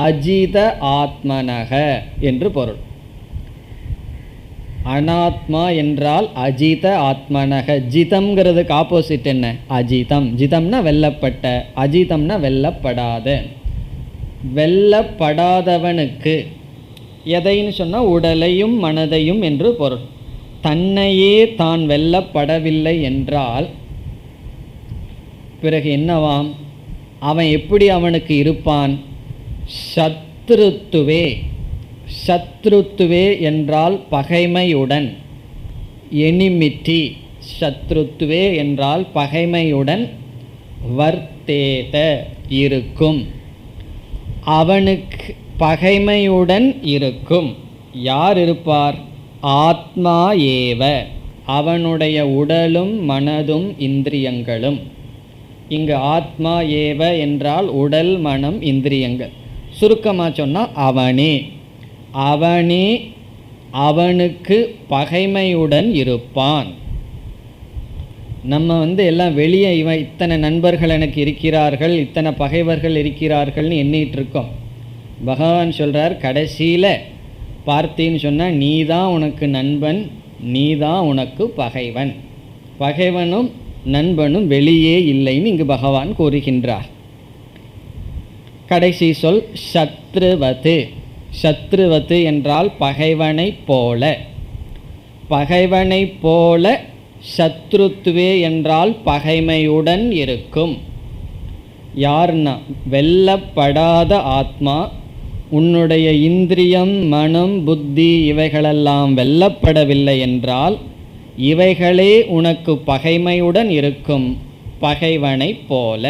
அஜித ஆத்மனக என்று பொருள். அனாத்மா என்றால் அஜித ஆத்மனக. ஜிதம்ங்கிறதுக்கு ஆப்போசிட் என்ன? அஜிதம். ஜிதம்னா வெல்லப்பட்ட, அஜிதம்னா வெல்லப்படாத. வெல்லப்படாதவனுக்கு எதைன்னு சொன்னால் உடலையும் மனதையும் என்று பொருள். தன்னையே தான் வெல்லப்படவில்லை என்றால் பிறகு என்னவாம்? அவன் எப்படி அவனுக்கு இருப்பான்? சத்ருத்துவே. சத்ருத்துவே என்றால் பகைமையுடன், எனிமிட்டி. சத்ருத்துவே என்றால் பகைமையுடன், வர்த்தேத இருக்கும். அவனுக்கு பகைமையுடன் இருக்கும். யார் இருப்பார்? ஆத்மா ஏவ அவனுடைய உடலும் மனதும் இந்திரியங்களும். இங்கு ஆத்மா ஏவ என்றால் உடல் மனம் இந்திரியங்கள். சுருக்கமாக சொன்னால் அவனே, அவனே அவனுக்கு பகைமையுடன் இருப்பான். நம்ம எல்லாம் வெளியே இவன் இத்தனை நண்பர்கள் எனக்கு இருக்கிறார்கள், இத்தனை பகைவர்கள் இருக்கிறார்கள்னு எண்ணிட்டு இருக்கோம். பகவான் சொல்கிறார், கடைசியில் பார்த்தீன்னு சொன்னால் நீ தான் உனக்கு நண்பன், நீ தான் உனக்கு பகைவன். பகைவனும் நண்பனும் வெளியே இல்லைன்னு இங்கு பகவான் கூறுகின்றார். கடைசி சொல் சத்ருவது. சத்ருவது என்றால் பகைவனை போல. பகைவனை போல. சத்ருத்துவே என்றால் பகைமையுடன் இருக்கும். யார்னா வெல்லப்படாத ஆத்மா. உன்னுடைய இந்திரியம் மனம் புத்தி இவைகளெல்லாம் வெல்லப்படவில்லை என்றால் இவைகளே உனக்கு பகைமையுடன் இருக்கும், பகைவனை போல.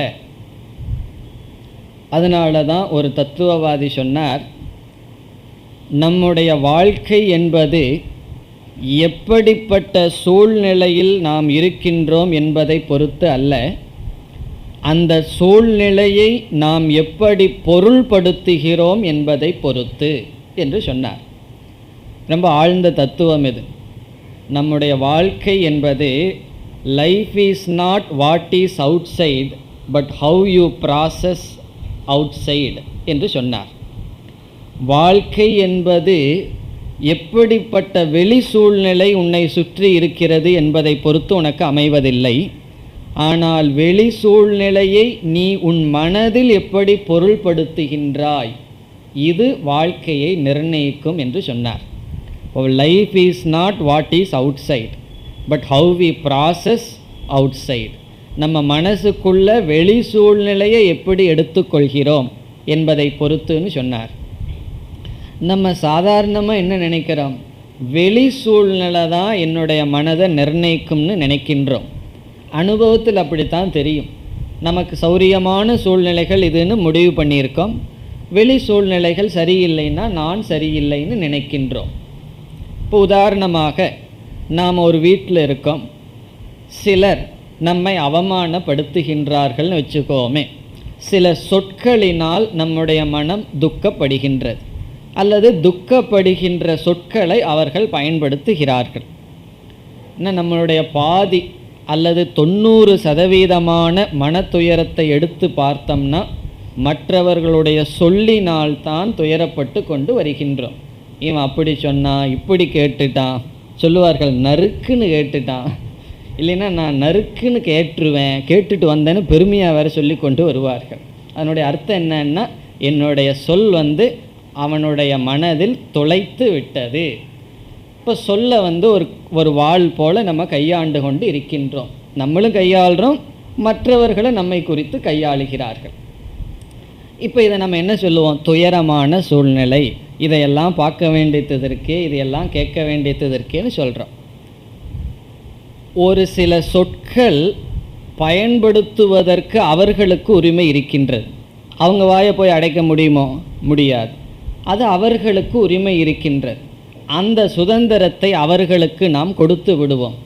அதனால தான் ஒரு தத்துவவாதி சொன்னார், நம்முடைய வாழ்க்கை என்பது எப்படிப்பட்ட சூழ்நிலையில் நாம் இருக்கின்றோம் என்பதை பொறுத்து அல்ல, அந்த சூழ்நிலையை நாம் எப்படி பொருள்படுத்துகிறோம் என்பதை பொறுத்து என்று சொன்னார். ரொம்ப ஆழ்ந்த தத்துவம் இது. நம்முடைய வாழ்க்கை என்பது life is not what is outside but how you process outside என்று சொன்னார். வாழ்க்கை என்பது எப்படிப்பட்ட வெளி சூழ்நிலை உன்னை சுற்றி இருக்கிறது என்பதை பொறுத்து உனக்கு அமைவதில்லை. ஆனால் வெளி சூழ்நிலையை நீ உன் மனதில் எப்படி பொருள்படுத்துகின்றாய், இது வாழ்க்கையை நிர்ணயிக்கும் என்று சொன்னார். Life is not what is outside, but how we process outside. நம்ம மனசுக்குள்ள வெளி சூழ்நிலையை எப்படி எடுத்துக்கொள்கிறோம் என்பதை பொறுத்துன்னு சொன்னார். நம்ம சாதாரணமாக என்ன நினைக்கிறோம், வெளி சூழ்நிலை தான் என்னுடைய மனதை நிர்ணயிக்கும்னு நினைக்கின்றோம். அனுபவத்தில் அப்படித்தான் தெரியும். நமக்கு சௌரியமான சூழ்நிலைகள் இதுன்னு முடிவு பண்ணியிருக்கோம். வெளி சூழ்நிலைகள் சரியில்லைன்னா நான் சரியில்லைன்னு நினைக்கின்றோம். இப்போ உதாரணமாக நாம் ஒரு வீட்டில் இருக்கோம், சிலர் நம்மை அவமானப்படுத்துகின்றார்கள்னு வச்சுக்கோமே. சில சொற்களினால் நம்முடைய மனம் துக்கப்படுகின்றது, அல்லது துக்கப்படுகின்ற சொற்களை அவர்கள் பயன்படுத்துகிறார்கள். இன்னும் நம்மளுடைய பாதி அல்லது 90% மன துயரத்தை எடுத்து பார்த்தோம்னா மற்றவர்களுடைய சொல்லினால்தான் துயரப்பட்டு கொண்டு வருகின்றோம். இவன் அப்படி சொன்னான், இப்படி கேட்டுட்டான், சொல்லுவார்கள் நறுக்குன்னு கேட்டுட்டான், இல்லைன்னா நான் நறுக்குன்னு கேட்டுட்டு வந்தேன்னு பெருமையாக வேறு சொல்லி கொண்டு வருவார்கள். அதனுடைய அர்த்தம் என்னன்னா, என்னுடைய சொல் அவனுடைய மனதில் துளைத்து விட்டது. இப்போ சொல்ல ஒரு வாள் போல் நம்ம கையாண்டு கொண்டு இருக்கின்றோம். நம்மளும் கையாளுறோம், மற்றவர்களை நம்மை குறித்து கையாளுகிறார்கள். இப்போ இதை நம்ம என்ன சொல்லுவோம், துயரமான சூழ்நிலை, இதையெல்லாம் பார்க்க வேண்டியது இருக்கே, இதையெல்லாம் கேட்க வேண்டியது இருக்கேன்னு சொல்கிறோம். ஒரு சில சொற்கள் பயன்படுத்துவதற்கு அவர்களுக்கு உரிமை இருக்கின்றது. அவங்க வாயை போய் அடைக்க முடியுமோ? முடியாது. அது அவர்களுக்கு உரிமை இருக்கின்றது. அந்த சுதந்திரத்தை அவர்களுக்கு நாம் கொடுத்து விடுவோம்.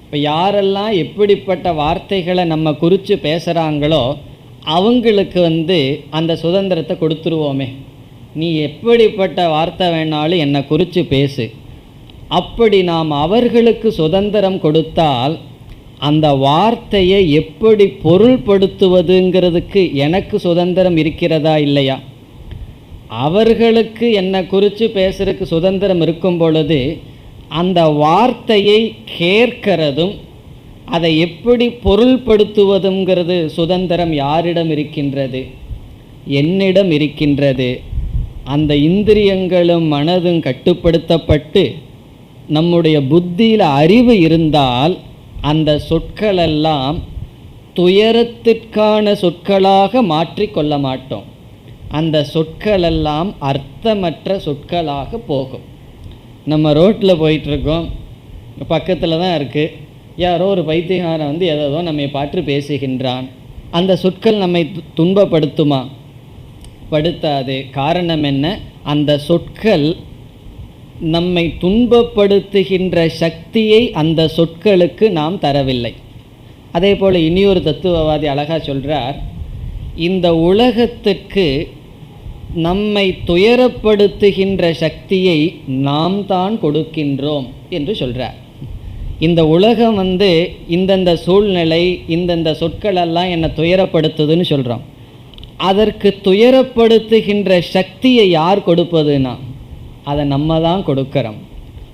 இப்போ யாரெல்லாம் எப்படிப்பட்ட வார்த்தைகளை நம்ம குறித்து பேசுகிறாங்களோ அவங்களுக்கு அந்த சுதந்திரத்தை கொடுத்துருவோமே. நீ எப்படிப்பட்ட வார்த்தை வேணாலும் என்னை குறித்து பேசு. அப்படி நாம் அவர்களுக்கு சுதந்திரம் கொடுத்தால் அந்த வார்த்தையை எப்படி பொருள்படுத்துவதுங்கிறதுக்கு எனக்கு சுதந்திரம் இருக்கிறதா இல்லையா? அவர்களுக்கு என்னை குறித்து பேசுறதுக்கு சுதந்திரம் இருக்கும் பொழுது அந்த வார்த்தையை கேட்கிறதும் அதை எப்படி பொருள்படுத்துவதுங்கிறது சுதந்திரம் யாரிடம் இருக்கின்றது? என்னிடம் இருக்கின்றது. அந்த இந்திரியங்களும் மனதும் கட்டுப்படுத்தப்பட்டு நம்முடைய புத்தியில் அறிவு இருந்தால் அந்த சொற்களெல்லாம் துயரத்திற்கான சொற்களாக மாற்றிக்கொள்ள மாட்டோம். அந்த சொற்களெல்லாம் அர்த்தமற்ற சொற்களாக போகும். நம்ம ரோட்டில் போயிட்டுருக்கோம், பக்கத்தில் தான் இருக்குது, யாரோ ஒரு பைத்தியகாரன் ஏதோ நம்மை பார்த்து பேசுகின்றான். அந்த சொற்கள் நம்மை துன்பப்படுத்துமா? படுத்தாது. காரணம் என்ன? அந்த சொற்கள் நம்மை துன்பப்படுத்துகின்ற சக்தியை அந்த சொற்களுக்கு நாம் தரவில்லை. அதே போல் இனியொரு தத்துவவாதி அழகாக சொல்கிறார், இந்த உலகத்துக்கு நம்மை துயரப்படுத்துகின்ற சக்தியை நாம் தான் கொடுக்கின்றோம் என்று சொல்கிறார். இந்த உலகம் இந்தந்த சூழ்நிலை இந்தந்த சொற்களெல்லாம் என்னை துயரப்படுத்துதுன்னு சொல்கிறோம். அதற்கு துயரப்படுத்துகின்ற சக்தியை யார் கொடுப்பதுன்னா அதை நம்ம தான் கொடுக்கிறோம்.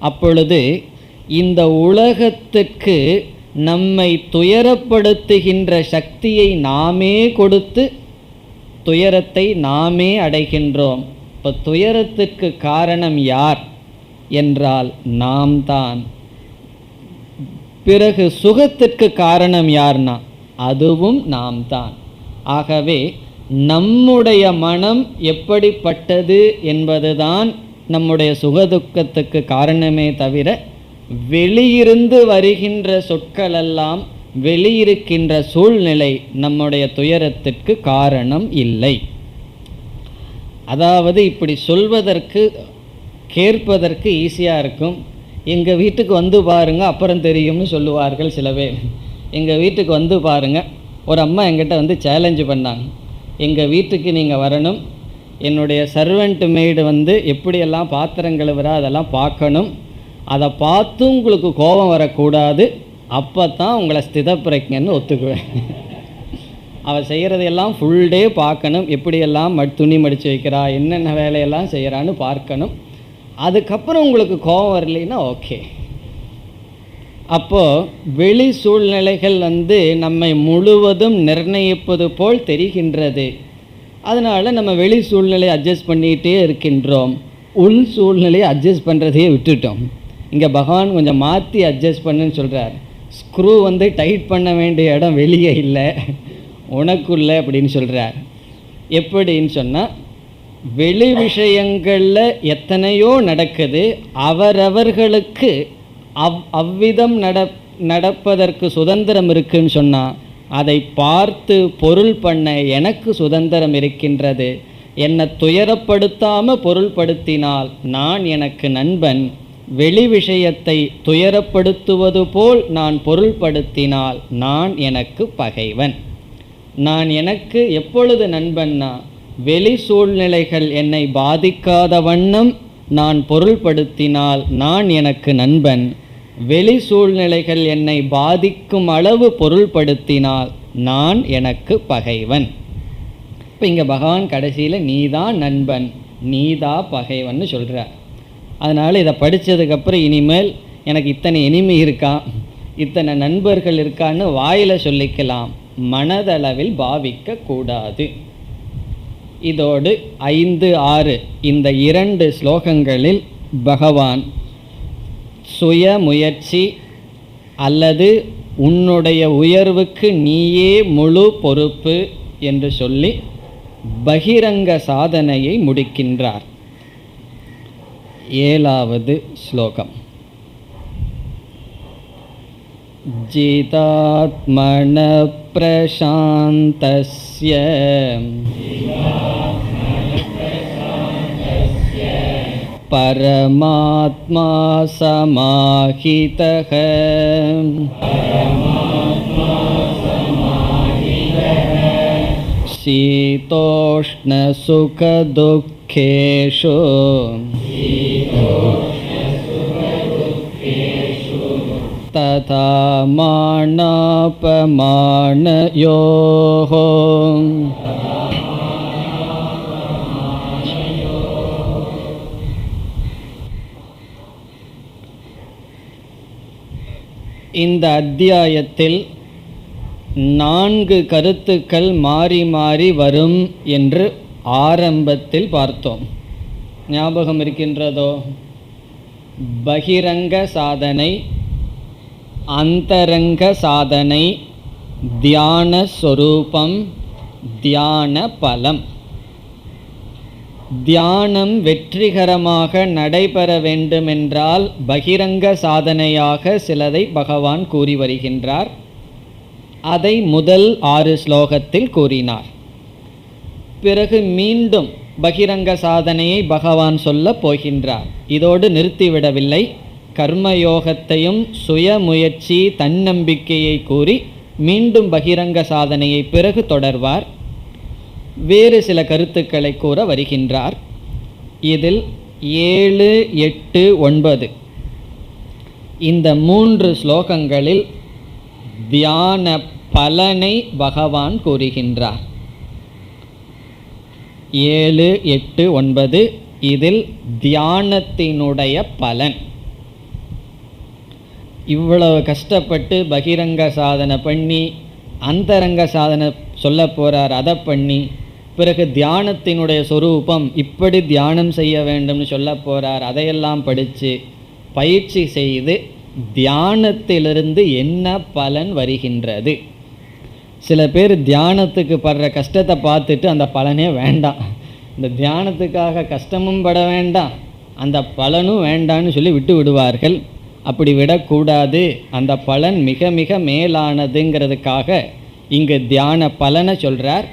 அப்பொழுது இந்த உலகத்துக்கு நம்மை துயரப்படுத்துகின்ற சக்தியை நாமே கொடுத்து துயரத்தை நாமே அடைகின்றோம். இப்போ துயரத்துக்கு காரணம் யார் என்றால் நாம் தான். பிறகு சுகத்திற்கு காரணம் யார்னா அதுவும் நாம் தான். ஆகவே நம்முடைய மனம் எப்படிப்பட்டது என்பதுதான் நம்முடைய சுகதுக்கத்துக்கு காரணமே தவிர வெளியிருந்து வருகின்ற சொற்களெல்லாம் வெளியிருக்கின்ற சூழ்நிலை நம்முடைய துயரத்திற்கு காரணம் இல்லை. அதாவது இப்படி சொல்வதற்கு கேட்பதற்கு ஈஸியாக இருக்கும். எங்கள் வீட்டுக்கு பாருங்கள் அப்புறம் தெரியும்னு சொல்லுவார்கள் சில பேர். எங்கள் வீட்டுக்கு பாருங்கள். ஒரு அம்மா எங்கிட்ட சேலஞ்சு பண்ணாங்க, எங்கள் வீட்டுக்கு நீங்கள் வரணும், என்னுடைய சர்வெண்ட் மெய்டு எப்படியெல்லாம் பாத்திரம் கழுவுறா அதெல்லாம் பார்க்கணும், அதை பார்த்து உங்களுக்கு கோபம் வரக்கூடாது, அப்போ தான் உங்களை ஸ்திதப்பிரஜ்ஞன்னு ஒத்துக்குவேன். அவள் செய்கிறதையெல்லாம் ஃபுல் டே பார்க்கணும், எப்படியெல்லாம் துணி மடித்து வைக்கிறா, என்னென்ன வேலையெல்லாம் செய்கிறான்னு பார்க்கணும், அதுக்கப்புறம் உங்களுக்கு கோபம் வரலைன்னா ஓகே. அப்போது வெளி சூழ்நிலைகள் நம்மை முழுவதும் நிர்ணயிப்பது போல் தெரிகின்றது. அதனால் நம்ம வெளி சூழ்நிலை அட்ஜஸ்ட் பண்ணிகிட்டே இருக்கின்றோம். உள் சூழ்நிலையை அட்ஜஸ்ட் பண்ணுறதையே விட்டுட்டோம். இங்கே பகவான் கொஞ்சம் மாற்றி அட்ஜஸ்ட் பண்ணுன்னு சொல்கிறார். ஸ்க்ரூ டைட் பண்ண வேண்டிய இடம் வெளியே இல்லை, உனக்குள்ள அப்படின்னு சொல்கிறார். எப்படின்னு சொன்னால், வெளி விஷயங்களில் எத்தனையோ நடக்குது, அவரவர்களுக்கு அவ்விதம் நடப்பதற்கு சுதந்திரம் இருக்குன்னு சொன்னால், அதை பார்த்து பொருள் பண்ண எனக்கு சுதந்திரம் இருக்கின்றது. என்னை துயரப்படுத்தாமல் பொருள்படுத்தினால் நான் எனக்கு நண்பன், வெளி விஷயத்தை துயரப்படுத்துவது போல் நான் பொருள்படுத்தினால் நான் எனக்கு பகைவன். நான் எனக்கு எப்பொழுது நண்பன்னா, வெளி சூழ்நிலைகள் என்னை பாதிக்காத வண்ணம் நான் பொருள்படுத்தினால் நான் எனக்கு நண்பன், வெளி சூழ்நிலைகள் என்னை பாதிக்கும் அளவு பொருள்படுத்தினால் நான் எனக்கு பகைவன். இப்போ இங்கே பகவான் கடைசியில் நீதான் நண்பன், நீதான் பகைவன் சொல்கிறார். அதனால் இதை படித்ததுக்கப்புறம் இனிமேல் எனக்கு இத்தனை எனிமி இருக்கா, இத்தனை நண்பர்கள் இருக்கான்னு வாயில் சொல்லிக்கலாம், மனதளவில் பாவிக்க கூடாது. இதோடு 5, 6 இந்த 2 ஸ்லோகங்களில் பகவான் சுய முயற்சி அல்லது உன்னுடைய உயர்வுக்கு நீயே முழு பொறுப்பு என்று சொல்லி பகிரங்க சாதனையை முடிக்கின்றார். 7வது ஸ்லோகம். ஜிதாத்மன பிரசாந்தஸ்ய பரமாத்மா சமாஹிதஹ சீதோஷ்ண சுக துக்கேஷு ததா மானாபமானயோஹ. இந்த அத்தியாயத்தில் 4 கருத்துக்கள் மாறி மாறி வரும் என்று ஆரம்பத்தில் பார்த்தோம். ஞாபகம் இருக்கின்றதோ? பகிரங்க சாதனை, அந்தரங்க சாதனை, தியான சொரூபம், தியான பலம். தியானம் வெற்றிகரமாக நடைபெற வேண்டுமென்றால் பகிரங்க சாதனையாக சிலதை பகவான் கூறி வருகின்றார். அதை முதல் 6 ஸ்லோகத்தில் கூறினார். பிறகு மீண்டும் பகிரங்க சாதனையை பகவான் சொல்லப் போகின்றார். இதோடு நிறுத்திவிடவில்லை. கர்மயோகத்தையும் சுய முயற்சி தன்னம்பிக்கையை கூறி மீண்டும் பகிரங்க சாதனையை பிறகு தொடர்வார். வேறு சில கருத்துக்களை கூற வருகின்றார். இதில் 7, 8, 9 இந்த 3 ஸ்லோகங்களில் தியான பலனை பகவான் கூறுகின்றார். 7, 8, 9 இதில் தியானத்தினுடைய பலன். இவ்வளவு கஷ்டப்பட்டு பகிரங்க சாதனை பண்ணி அந்தரங்க சாதனை சொல்ல போகிறார். அதை பண்ணி பிறகு தியானத்தினுடைய சொரூபம் இப்படி தியானம் செய்ய வேண்டும்னு சொல்ல போகிறார். அதையெல்லாம் படித்து பயிற்சி செய்து தியானத்திலிருந்து என்ன பலன் வருகின்றது. சில பேர் தியானத்துக்கு படுற கஷ்டத்தை பார்த்துட்டு அந்த பலனே வேண்டாம், இந்த தியானத்துக்காக கஷ்டமும் பட வேண்டாம், அந்த பலனும் வேண்டான்னு சொல்லி விட்டு விடுவார்கள். அப்படி விடக்கூடாது. அந்த பலன் மிக மிக மேலானதுங்கிறதுக்காக இங்கு தியான பலனை சொல்கிறார்.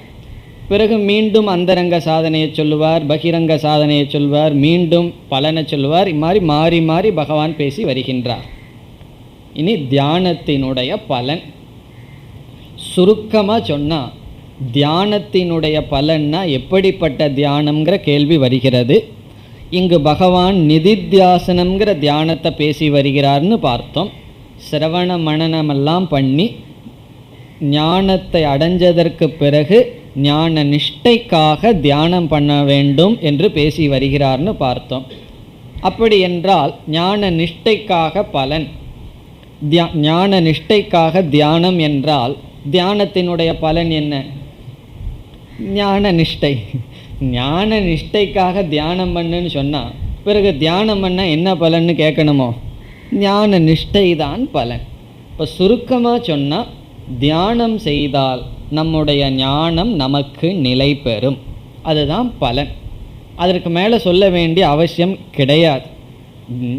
பிறகு மீண்டும் அந்தரங்க சாதனையை சொல்லுவார், பகிரங்க சாதனையை சொல்வார், மீண்டும் பலனை சொல்லுவார். இம்மாதிரி மாறி மாறி பகவான் பேசி வருகின்றார். இனி தியானத்தினுடைய பலன் சுருக்கமாக சொன்னால், தியானத்தினுடைய பலன்னா எப்படிப்பட்ட தியானம்ங்கிற கேள்வி வருகிறது. இங்கு பகவான் நிதித்தியாசனம்ங்கிற தியானத்தை பேசி வருகிறார்னு பார்த்தோம். சிரவண மனனமெல்லாம் பண்ணி ஞானத்தை அடைஞ்சதற்கு பிறகு ஞான நிஷ்டைக்காக தியானம் பண்ண வேண்டும் என்று பேசி வருகிறார்னு பார்த்தோம். அப்படி என்றால் ஞான நிஷ்டைக்காக பலன், ஞான நிஷ்டைக்காக தியானம் என்றால் தியானத்தினுடைய பலன் என்ன? ஞான நிஷ்டை. ஞான நிஷ்டைக்காக தியானம் பண்ணுன்னு சொன்னால் பிறகு தியானம் பண்ண என்ன பலன்னு கேட்கணுமோ, ஞான நிஷ்டை தான் பலன். இப்போ சுருக்கமாக சொன்னால், தியானம் செய்தால் நம்முடைய ஞானம் நமக்கு நிலை பெறும், அதுதான் பலன். அதற்கு மேலே சொல்ல வேண்டிய அவசியம் கிடையாது.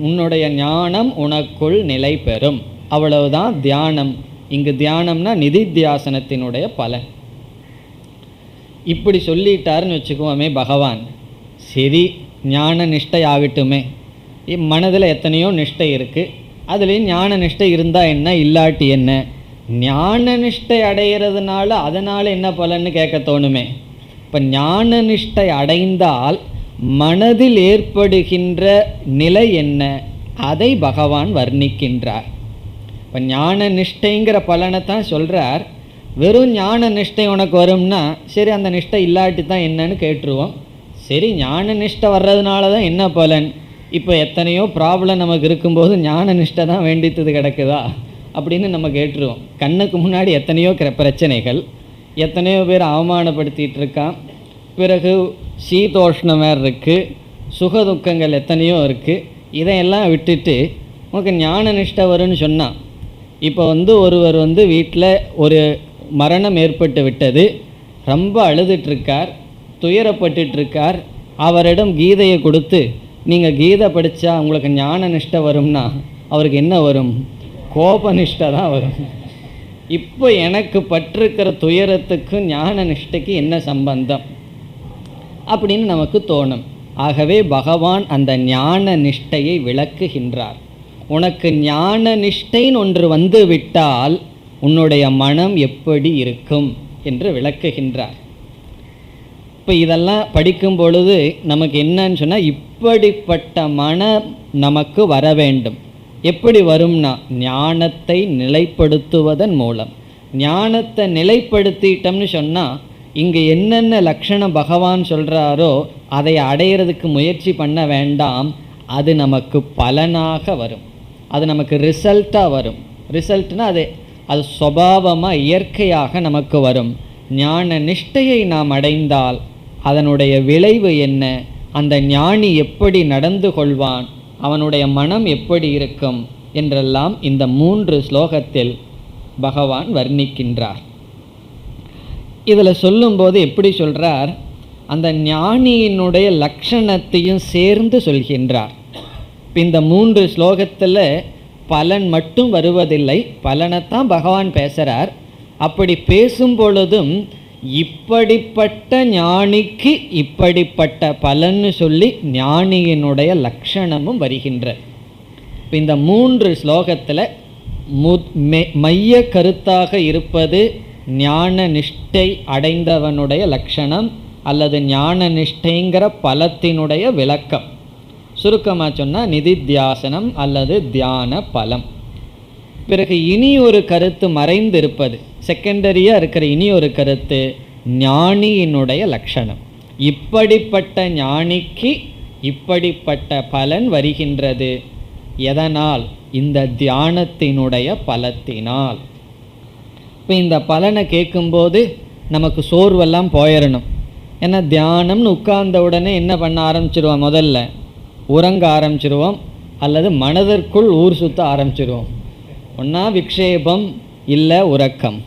உன்னுடைய ஞானம் உனக்குள் நிலை பெறும், அவ்வளவுதான் தியானம். இங்கு தியானம்னா நிதித்தியாசனத்தினுடைய பலன். இப்படி சொல்லிட்டாருன்னு வச்சுக்குவோமே பகவான். சரி, ஞான நிஷ்டை ஆகட்டுமே, மனதில் எத்தனையோ நிஷ்டை இருக்குது, அதுலேயும் ஞான நிஷ்டை இருந்தால் என்ன, இல்லாட்டி என்ன? ஞான நிஷ்டை அடைகிறதுனால அதனால் என்ன பலன்னு கேட்க தோணுமே. இப்போ ஞான நிஷ்டை அடைந்தால் மனதில் ஏற்படுகின்ற நிலை என்ன, அதை பகவான் வர்ணிக்கின்றார். இப்போ ஞான நிஷ்டைங்கிற பலனை தான் சொல்கிறார். வெறும் ஞான நிஷ்டை உனக்கு வரும்னா சரி, அந்த நிஷ்டை இல்லாட்டி தான் என்னன்னு கேட்டுருவோம். சரி, ஞான நிஷ்டை வர்றதுனால தான் என்ன பலன்? இப்போ எத்தனையோ ப்ராப்ளம் நமக்கு இருக்கும்போது ஞான நிஷ்டை தான் வேண்டித்தது கிடக்குதா அப்படின்னு நம்ம கேட்டுருவோம். கண்ணுக்கு முன்னாடி எத்தனையோ பிரச்சனைகள், எத்தனையோ பேர் அவமானப்படுத்திகிட்டு இருக்கான், பிறகு சீதோஷ்ணம் வேறு இருக்குது, சுகதுக்கங்கள் எத்தனையோ இருக்குது. இதையெல்லாம் விட்டுட்டு உனக்கு ஞான நிஷ்டை வரும்னு சொன்னான். இப்போ ஒருவர் வீட்டில் ஒரு மரணம் ஏற்பட்டு விட்டது, ரொம்ப அழுதுட்டுருக்கார், துயரப்பட்டுருக்கார். அவரிடம் கீதையை கொடுத்து நீங்கள் கீதை படித்தா உங்களுக்கு ஞான நிஷ்டை வரும்னா அவருக்கு என்ன வரும்? கோப நிஷ்டை தான் வரும். இப்போ எனக்கு பட்டிருக்கிற துயரத்துக்கு ஞான நிஷ்டைக்கு என்ன சம்பந்தம் அப்படின்னு நமக்கு தோணும். ஆகவே பகவான் அந்த ஞான நிஷ்டையை விளக்குகின்றார். உனக்கு ஞான நிஷ்டைன்னு ஒன்று வந்து விட்டால் உன்னுடைய மனம் எப்படி இருக்கும் என்று விளக்குகின்றார். இப்போ இதெல்லாம் படிக்கும் பொழுது நமக்கு என்னன்னு சொன்னால், இப்படிப்பட்ட மனம் நமக்கு வர வேண்டும். எப்படி வரும்னா ஞானத்தை நிலைப்படுத்துவதன் மூலம். ஞானத்தை நிலைப்படுத்திட்டோம்னு சொன்னால் இங்கே என்னென்ன லட்சணம் பகவான் சொல்கிறாரோ அதை அடையிறதுக்கு முயற்சி பண்ண வேண்டாம். அது நமக்கு பலனாக வரும், அது நமக்கு ரிசல்ட்டாக வரும். ரிசல்ட்னா அது சுபாவமாக இயற்கையாக நமக்கு வரும். ஞான நிஷ்டையை நாம் அடைந்தால் அதனுடைய விளைவு என்ன, அந்த ஞானி எப்படி நடந்து கொள்வான், அவனுடைய மனம் எப்படி இருக்கும் என்றெல்லாம் இந்த 3 ஸ்லோகத்தில் பகவான் வர்ணிக்கின்றார். இதில் சொல்லும்போது எப்படி சொல்கிறார், அந்த ஞானியினுடைய லட்சணத்தையும் சேர்ந்து சொல்கின்றார். இந்த 3 ஸ்லோகத்தில் பலன் மட்டும் வருவதில்லை, பலனைத்தான் பகவான் பேசுகிறார். அப்படி பேசும் பொழுதும் இப்படிப்பட்ட ஞானிக்கு இப்படிப்பட்ட பலன்னு சொல்லி ஞானியினுடைய லட்சணமும் வருகின்ற. இந்த 3 ஸ்லோகத்தில் மைய கருத்தாக இருப்பது ஞான நிஷ்டை அடைந்தவனுடைய லட்சணம் அல்லது ஞான நிஷ்டைங்கிற பலத்தினுடைய விளக்கம். சுருக்கமாக சொன்னால் நிதித்தியாசனம் அல்லது தியான பலம். பிறகு இனி ஒரு கருத்து மறைந்திருப்பது, செகண்டரியாக இருக்கிற இனி ஒரு கருத்து ஞானியினுடைய லட்சணம். இப்படிப்பட்ட ஞானிக்கு இப்படிப்பட்ட பலன் வருகின்றது. எதனால்? இந்த தியானத்தினுடைய பலத்தினால். இப்போ இந்த பலனை கேட்கும்போது நமக்கு சோர்வெல்லாம் போயிடணும். ஏன்னா தியானம்னு உட்கார்ந்த உடனே என்ன பண்ண ஆரம்பிச்சிடுவோம்? முதல்ல உறங்க ஆரம்பிச்சிடுவோம், அல்லது மனதிற்குள் ஊர் சுற்ற ஆரம்பிச்சிடுவோம். ஒன்றா விக்ஷேபம் இல்லை உறக்கம்,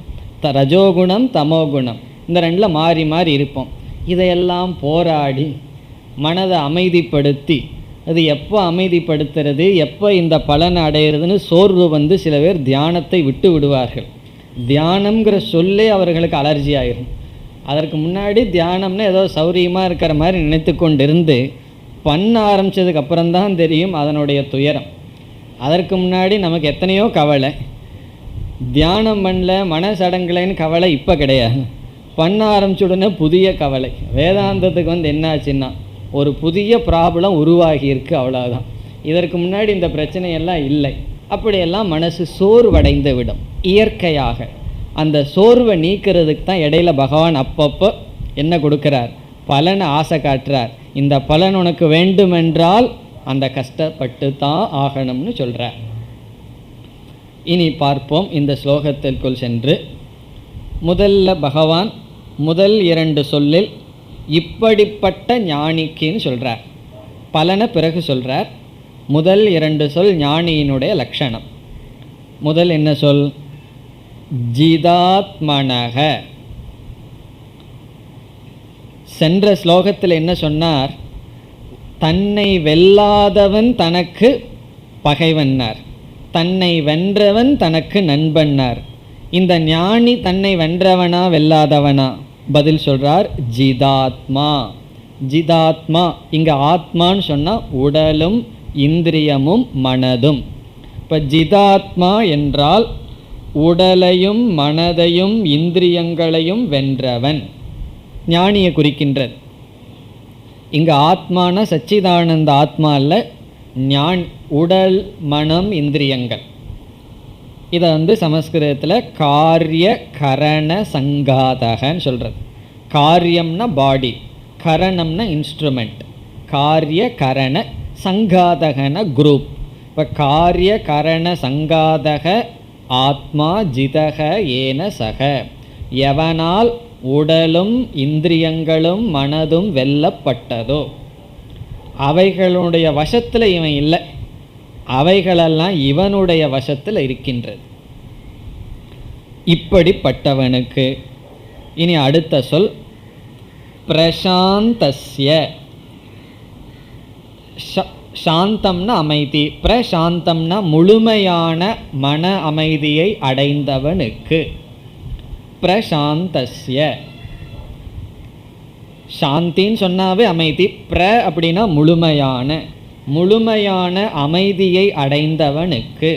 ரஜோகுணம் தமோகுணம், இந்த 2 மாறி மாறி இருப்போம். இதையெல்லாம் போராடி மனதை அமைதிப்படுத்தி, அது எப்போ அமைதிப்படுத்துறது, எப்போ இந்த பலனை அடையிறதுன்னு சோர்வு சில பேர் தியானத்தை விட்டு விடுவார்கள். தியானம்ங்கிற சொல்லே அவர்களுக்கு அலர்ஜி ஆகிரும். அதற்கு முன்னாடி தியானம்னு ஏதோ சௌரியமாக இருக்கிற மாதிரி நினைத்து கொண்டிருந்து பண்ண ஆரம்பித்ததுக்கு அப்புறம்தான் தெரியும் அதனுடைய துயரம். அதற்கு முன்னாடி நமக்கு எத்தனையோ கவலை, தியானம் பண்ணல மனசடங்கலைன்னு கவலை இப்போ கிடையாது. பண்ண ஆரம்பிச்ச உடனே புதிய கவலை. வேதாந்தத்துக்கு என்ன ஆச்சுன்னா ஒரு புதிய ப்ராப்ளம் உருவாகியிருக்கு, அவ்வளோதான். இதற்கு முன்னாடி இந்த பிரச்சனையெல்லாம் இல்லை. அப்படியெல்லாம் மனசு சோர்வடைந்து விடும் இயற்கையாக. அந்த சோர்வை நீக்கிறதுக்கு தான் இடையில பகவான் அப்பப்போ என்ன கொடுக்குறார்? பலனை ஆசை காட்டுறார். இந்த பலன் உனக்கு வேண்டுமென்றால் அந்த கஷ்டப்பட்டு தான் ஆகணும்னு சொல்கிறார். இனி பார்ப்போம் இந்த ஸ்லோகத்திற்குள் சென்று. முதல்ல பகவான் முதல் 2 சொல்லில் இப்படிப்பட்ட ஞானிக்குன்னு சொல்கிறார். பலனை பிறகு சொல்கிறார். முதல் 2 சொல் ஞானியினுடைய லட்சணம். முதல் என்ன சொல்? ஜிதாத்மனக. சென்ற ஸ்லோகத்தில் என்ன சொன்னார்? தன்னை வெல்லாதவன் தனக்கு பகைவன்னார், தன்னை வென்றவன் தனக்கு நண்பன்னார். இந்த ஞானி தன்னை வென்றவனா வெல்லாதவனா? பதில் சொல்றார், ஜிதாத்மா. ஜிதாத்மா, இங்க ஆத்மான்னு சொன்னா உடலும் இந்திரியமும் மனதும். இப்ப ஜிதாத்மா என்றால் உடலையும் மனதையும் இந்திரியங்களையும் வென்றவன் ஞானியை குறிக்கின்றது. இங்க ஆத்மான சச்சிதானந்த ஆத்மா அல்ல, உடல் மனம் இந்திரியங்கள். இதை சமஸ்கிருதத்தில் காரிய கரண சங்காதகன்னு சொல்கிறது. காரியம்னா பாடி, கரணம்னா இன்ஸ்ட்ருமெண்ட். காரிய கரண சங்காதகன குரூப். இப்போ காரிய கரண சங்காதக ஆத்மா ஜிதக ஏன சக. எவனால் உடலும் இந்திரியங்களும் மனதும் வெல்லப்பட்டதோ, அவைகளுடைய வசத்தில் இவன் இல்லை, அவைகளெல்லாம் இவனுடைய வசத்தில் இருக்கின்றது. இப்படிப்பட்டவனுக்கு இனி அடுத்த சொல் பிரசாந்தஸ்ய. சாந்தம்னா அமைதி, பிரசாந்தம்னா முழுமையான மன அமைதியை அடைந்தவனுக்கு. பிரசாந்தஸ்ய, சாந்தின்னு சொன்னாவே அமைதி, பிர அப்படின்னா முழுமையான, முழுமையான அமைதியை அடைந்தவனுக்கு.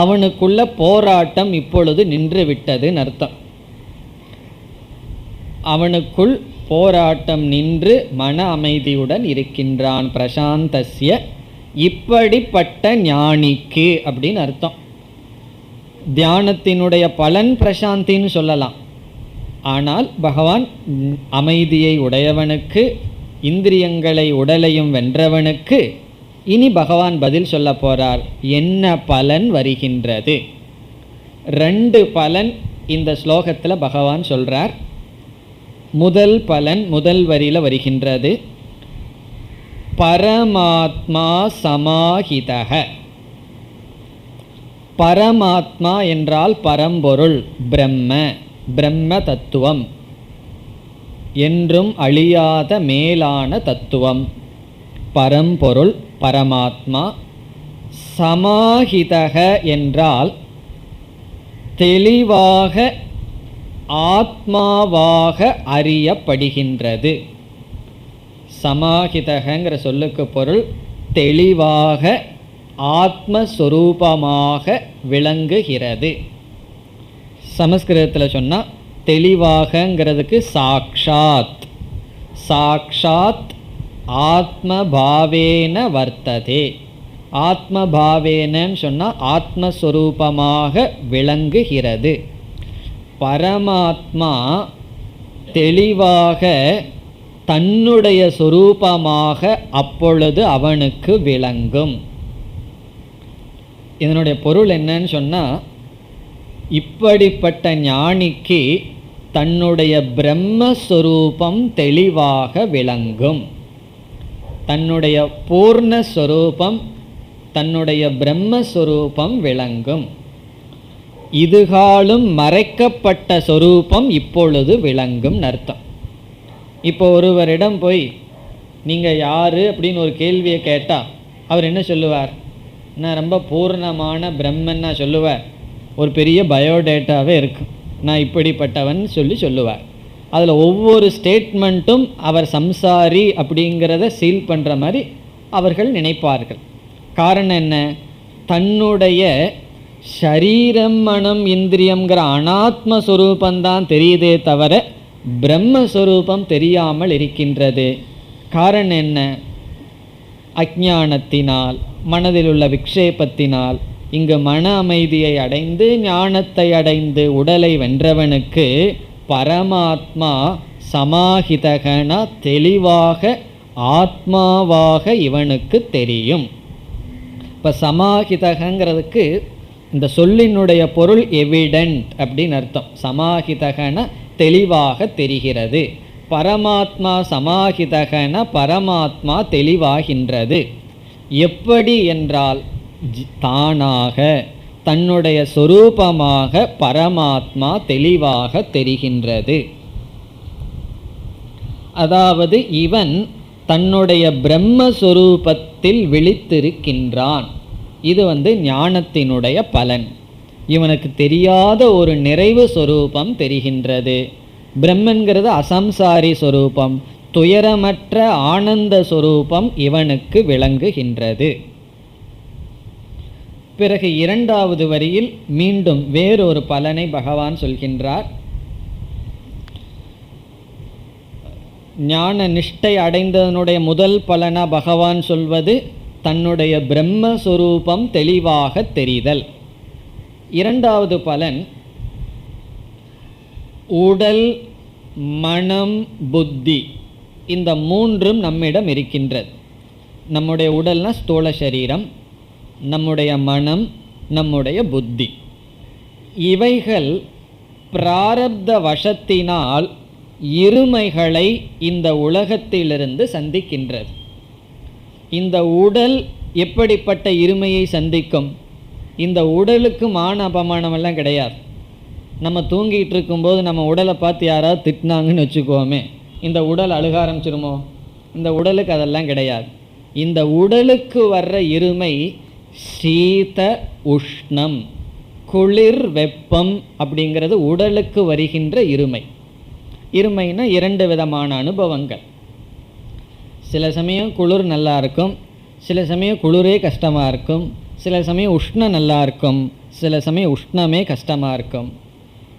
அவனுக்குள்ள போராட்டம் இப்பொழுது நின்று விட்டதுன்னு அர்த்தம். அவனுக்குள் போராட்டம் நின்று மன அமைதியுடன் இருக்கின்றான். பிரசாந்தஸ்ய, இப்படிப்பட்ட ஞானிக்கு அப்படின்னு அர்த்தம். தியானத்தினுடைய பலன் பிரசாந்தின்னு சொல்லலாம். ஆனால் பகவான் அமைதியை உடையவனுக்கு, இந்திரியங்களை உடலையும் வென்றவனுக்கு இனி பகவான் பதில் சொல்ல போறார். என்ன பலன் வருகின்றது? 2 பலன் இந்த ஸ்லோகத்தில் பகவான் சொல்றார். முதல் பலன் முதல் வரியில வருகின்றது. பரமாத்மா சமாஹிதக. பரமாத்மா என்றால் பரம்பொருள், பிரம்ம, பிரம்ம தத்துவம், என்றும் அழியாத மேலான தத்துவம், பரம்பொருள் பரமாத்மா. சமாஹிதக என்றால் தெளிவாக ஆத்மாவாக அறியப்படுகின்றது. சமாஹிதகங்கிற சொல்லுக்கு பொருள் தெளிவாக ஆத்மஸ்வரூபமாக விளங்குகிறது. சமஸ்கிருதத்தில் சொன்னால் தெளிவாகங்கிறதுக்கு சாக்ஷாத். சாக்ஷாத் ஆத்மபாவேன வர்த்ததே. ஆத்மபாவேனன்னு சொன்னால் ஆத்மஸ்வரூபமாக விளங்குகிறது. பரமாத்மா தெளிவாக தன்னுடைய சொரூபமாக அப்பொழுது அவனுக்கு விளங்கும். இதனுடைய பொருள் என்னன்னு சொன்னால், இப்படிப்பட்ட ஞானிக்கு தன்னுடைய பிரம்மஸ்வரூபம் தெளிவாக விளங்கும். தன்னுடைய பூர்ணஸ்வரூபம், தன்னுடைய பிரம்மஸ்வரூபம் விளங்கும். இதுகாலும் மறைக்கப்பட்ட சொரூபம் இப்பொழுது விளங்கும் அர்த்தம். இப்போ ஒருவரிடம் போய் நீங்கள் யார் அப்படின்னு ஒரு கேள்வியை கேட்டால் அவர் என்ன சொல்லுவார்? நான் ரொம்ப பூர்ணமான பிரம்மன் நான் சொல்லுவார். ஒரு பெரிய பயோடேட்டாவே இருக்கும், நான் இப்படிப்பட்டவன் சொல்லுவார். அதில் ஒவ்வொரு ஸ்டேட்மெண்ட்டும் அவர் சம்சாரி அப்படிங்கிறத சீல் பண்ணுற மாதிரி அவர்கள் நினைப்பார்கள். காரணம் என்ன? தன்னுடைய ஷரீரம் மனம் இந்திரியங்கிற அனாத்மஸ்வரூபந்தான் தெரியுதே தவிர பிரம்மஸ்வரூபம் தெரியாமல் இருக்கின்றது. காரணம் என்ன? அஞ்ஞானத்தினால், மனதில் உள்ள விக்ஷேபத்தினால். இங்கு மன அமைதியை அடைந்து ஞானத்தை அடைந்து உடலை வென்றவனுக்கு பரமாத்மா சமாஹிதகன தெளிவாக ஆத்மாவாக இவனுக்கு தெரியும். இப்போ சமாஹிதகங்கிறதுக்கு இந்த சொல்லினுடைய பொருள் எவிடென்ட் அப்படின்னு அர்த்தம். சமாஹிதகன தெளிவாக தெரிகிறது. பரமாத்மா சமாஹிதகன பரமாத்மா தெளிவாகின்றது. எப்படி என்றால் தானாக தன்னுடைய சொரூபமாக பரமாத்மா தெளிவாக தெரிகின்றது. அதாவது இவன் தன்னுடைய பிரம்மஸ்வரூபத்தில் விழித்திருக்கின்றான். இது ஞானத்தினுடைய பலன். இவனுக்கு தெரியாத ஒரு நிறைவு சொரூபம் தெரிகின்றது. பிரம்மன்கிறது அசம்சாரி சொரூபம், துயரமற்ற ஆனந்த சொரூபம் இவனுக்கு விளங்குகின்றது. பிறகு இரண்டாவது வரியில் மீண்டும் வேறொரு பலனை பகவான் சொல்கின்றார். ஞான நிஷ்டை அடைந்ததனுடைய முதல் பலனா பகவான் சொல்வது தன்னுடைய பிரம்மஸ்வரூபம் தெளிவாக தெரிதல். இரண்டாவது பலன் உடல், மனம், புத்தி, இந்த மூன்றும் நம்மிடம் இருக்கின்றது. நம்முடைய உடல்னா ஸ்தூல சரீரம், நம்முடைய மனம், நம்முடைய புத்தி. இவைகள் பிராரப்த வசத்தினால் இருமைகளை இந்த உலகத்திலிருந்து சந்திக்கின்றது. இந்த உடல் எப்படிப்பட்ட இருமையை சந்திக்கும்? இந்த உடலுக்கு மான அபமானம் எல்லாம் கிடையாது. நம்ம தூங்கிட்டு இருக்கும்போது நம்ம உடலை பார்த்து யாராவது திட்டினாங்கன்னு வச்சுக்கோமே, இந்த உடல் அழுக ஆரம்பிச்சிருமோ? இந்த உடலுக்கு அதெல்லாம் கிடையாது. இந்த உடலுக்கு வர்ற இருமை சீத உஷ்ணம், குளிர் வெப்பம் அப்படிங்கிறது உடலுக்கு வருகின்ற இருமை. இருமைன்னா இரண்டு விதமான அனுபவங்கள். சில சமயம் குளிர் நல்லா இருக்கும், சில சமயம் குளிரே கஷ்டமாக இருக்கும், சில சமயம் உஷ்ணம் நல்லா இருக்கும், சில சமயம் உஷ்ணமே கஷ்டமாக இருக்கும்.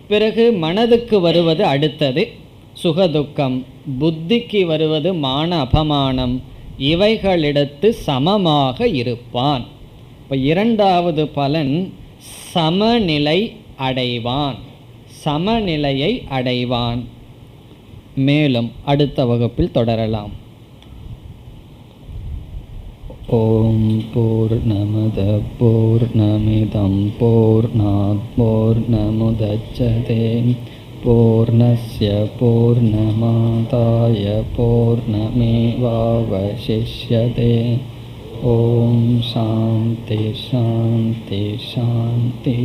பிறகு மனதுக்கு வருவது அடுத்தது சுகதுக்கம், புத்திக்கு வருவது மான அபமானம். இவைகளிடத்து சமமாக இருப்பான். இப்போ இரண்டாவது பலன் சமநிலை அடைவான், சமநிலையை அடைவான். மேலும் அடுத்த வகுப்பில் தொடரலாம். ஓம் பூர்ணமத பூர்ணமிதம் பூர்ணாத் பூர்ணமுதச்யதே பூர்ணஸ்ய பூர்ணமாதாய பூர்ணமேவாவசிஷ்யதே. ஓம் சாந்தி சாந்தி சாந்தி.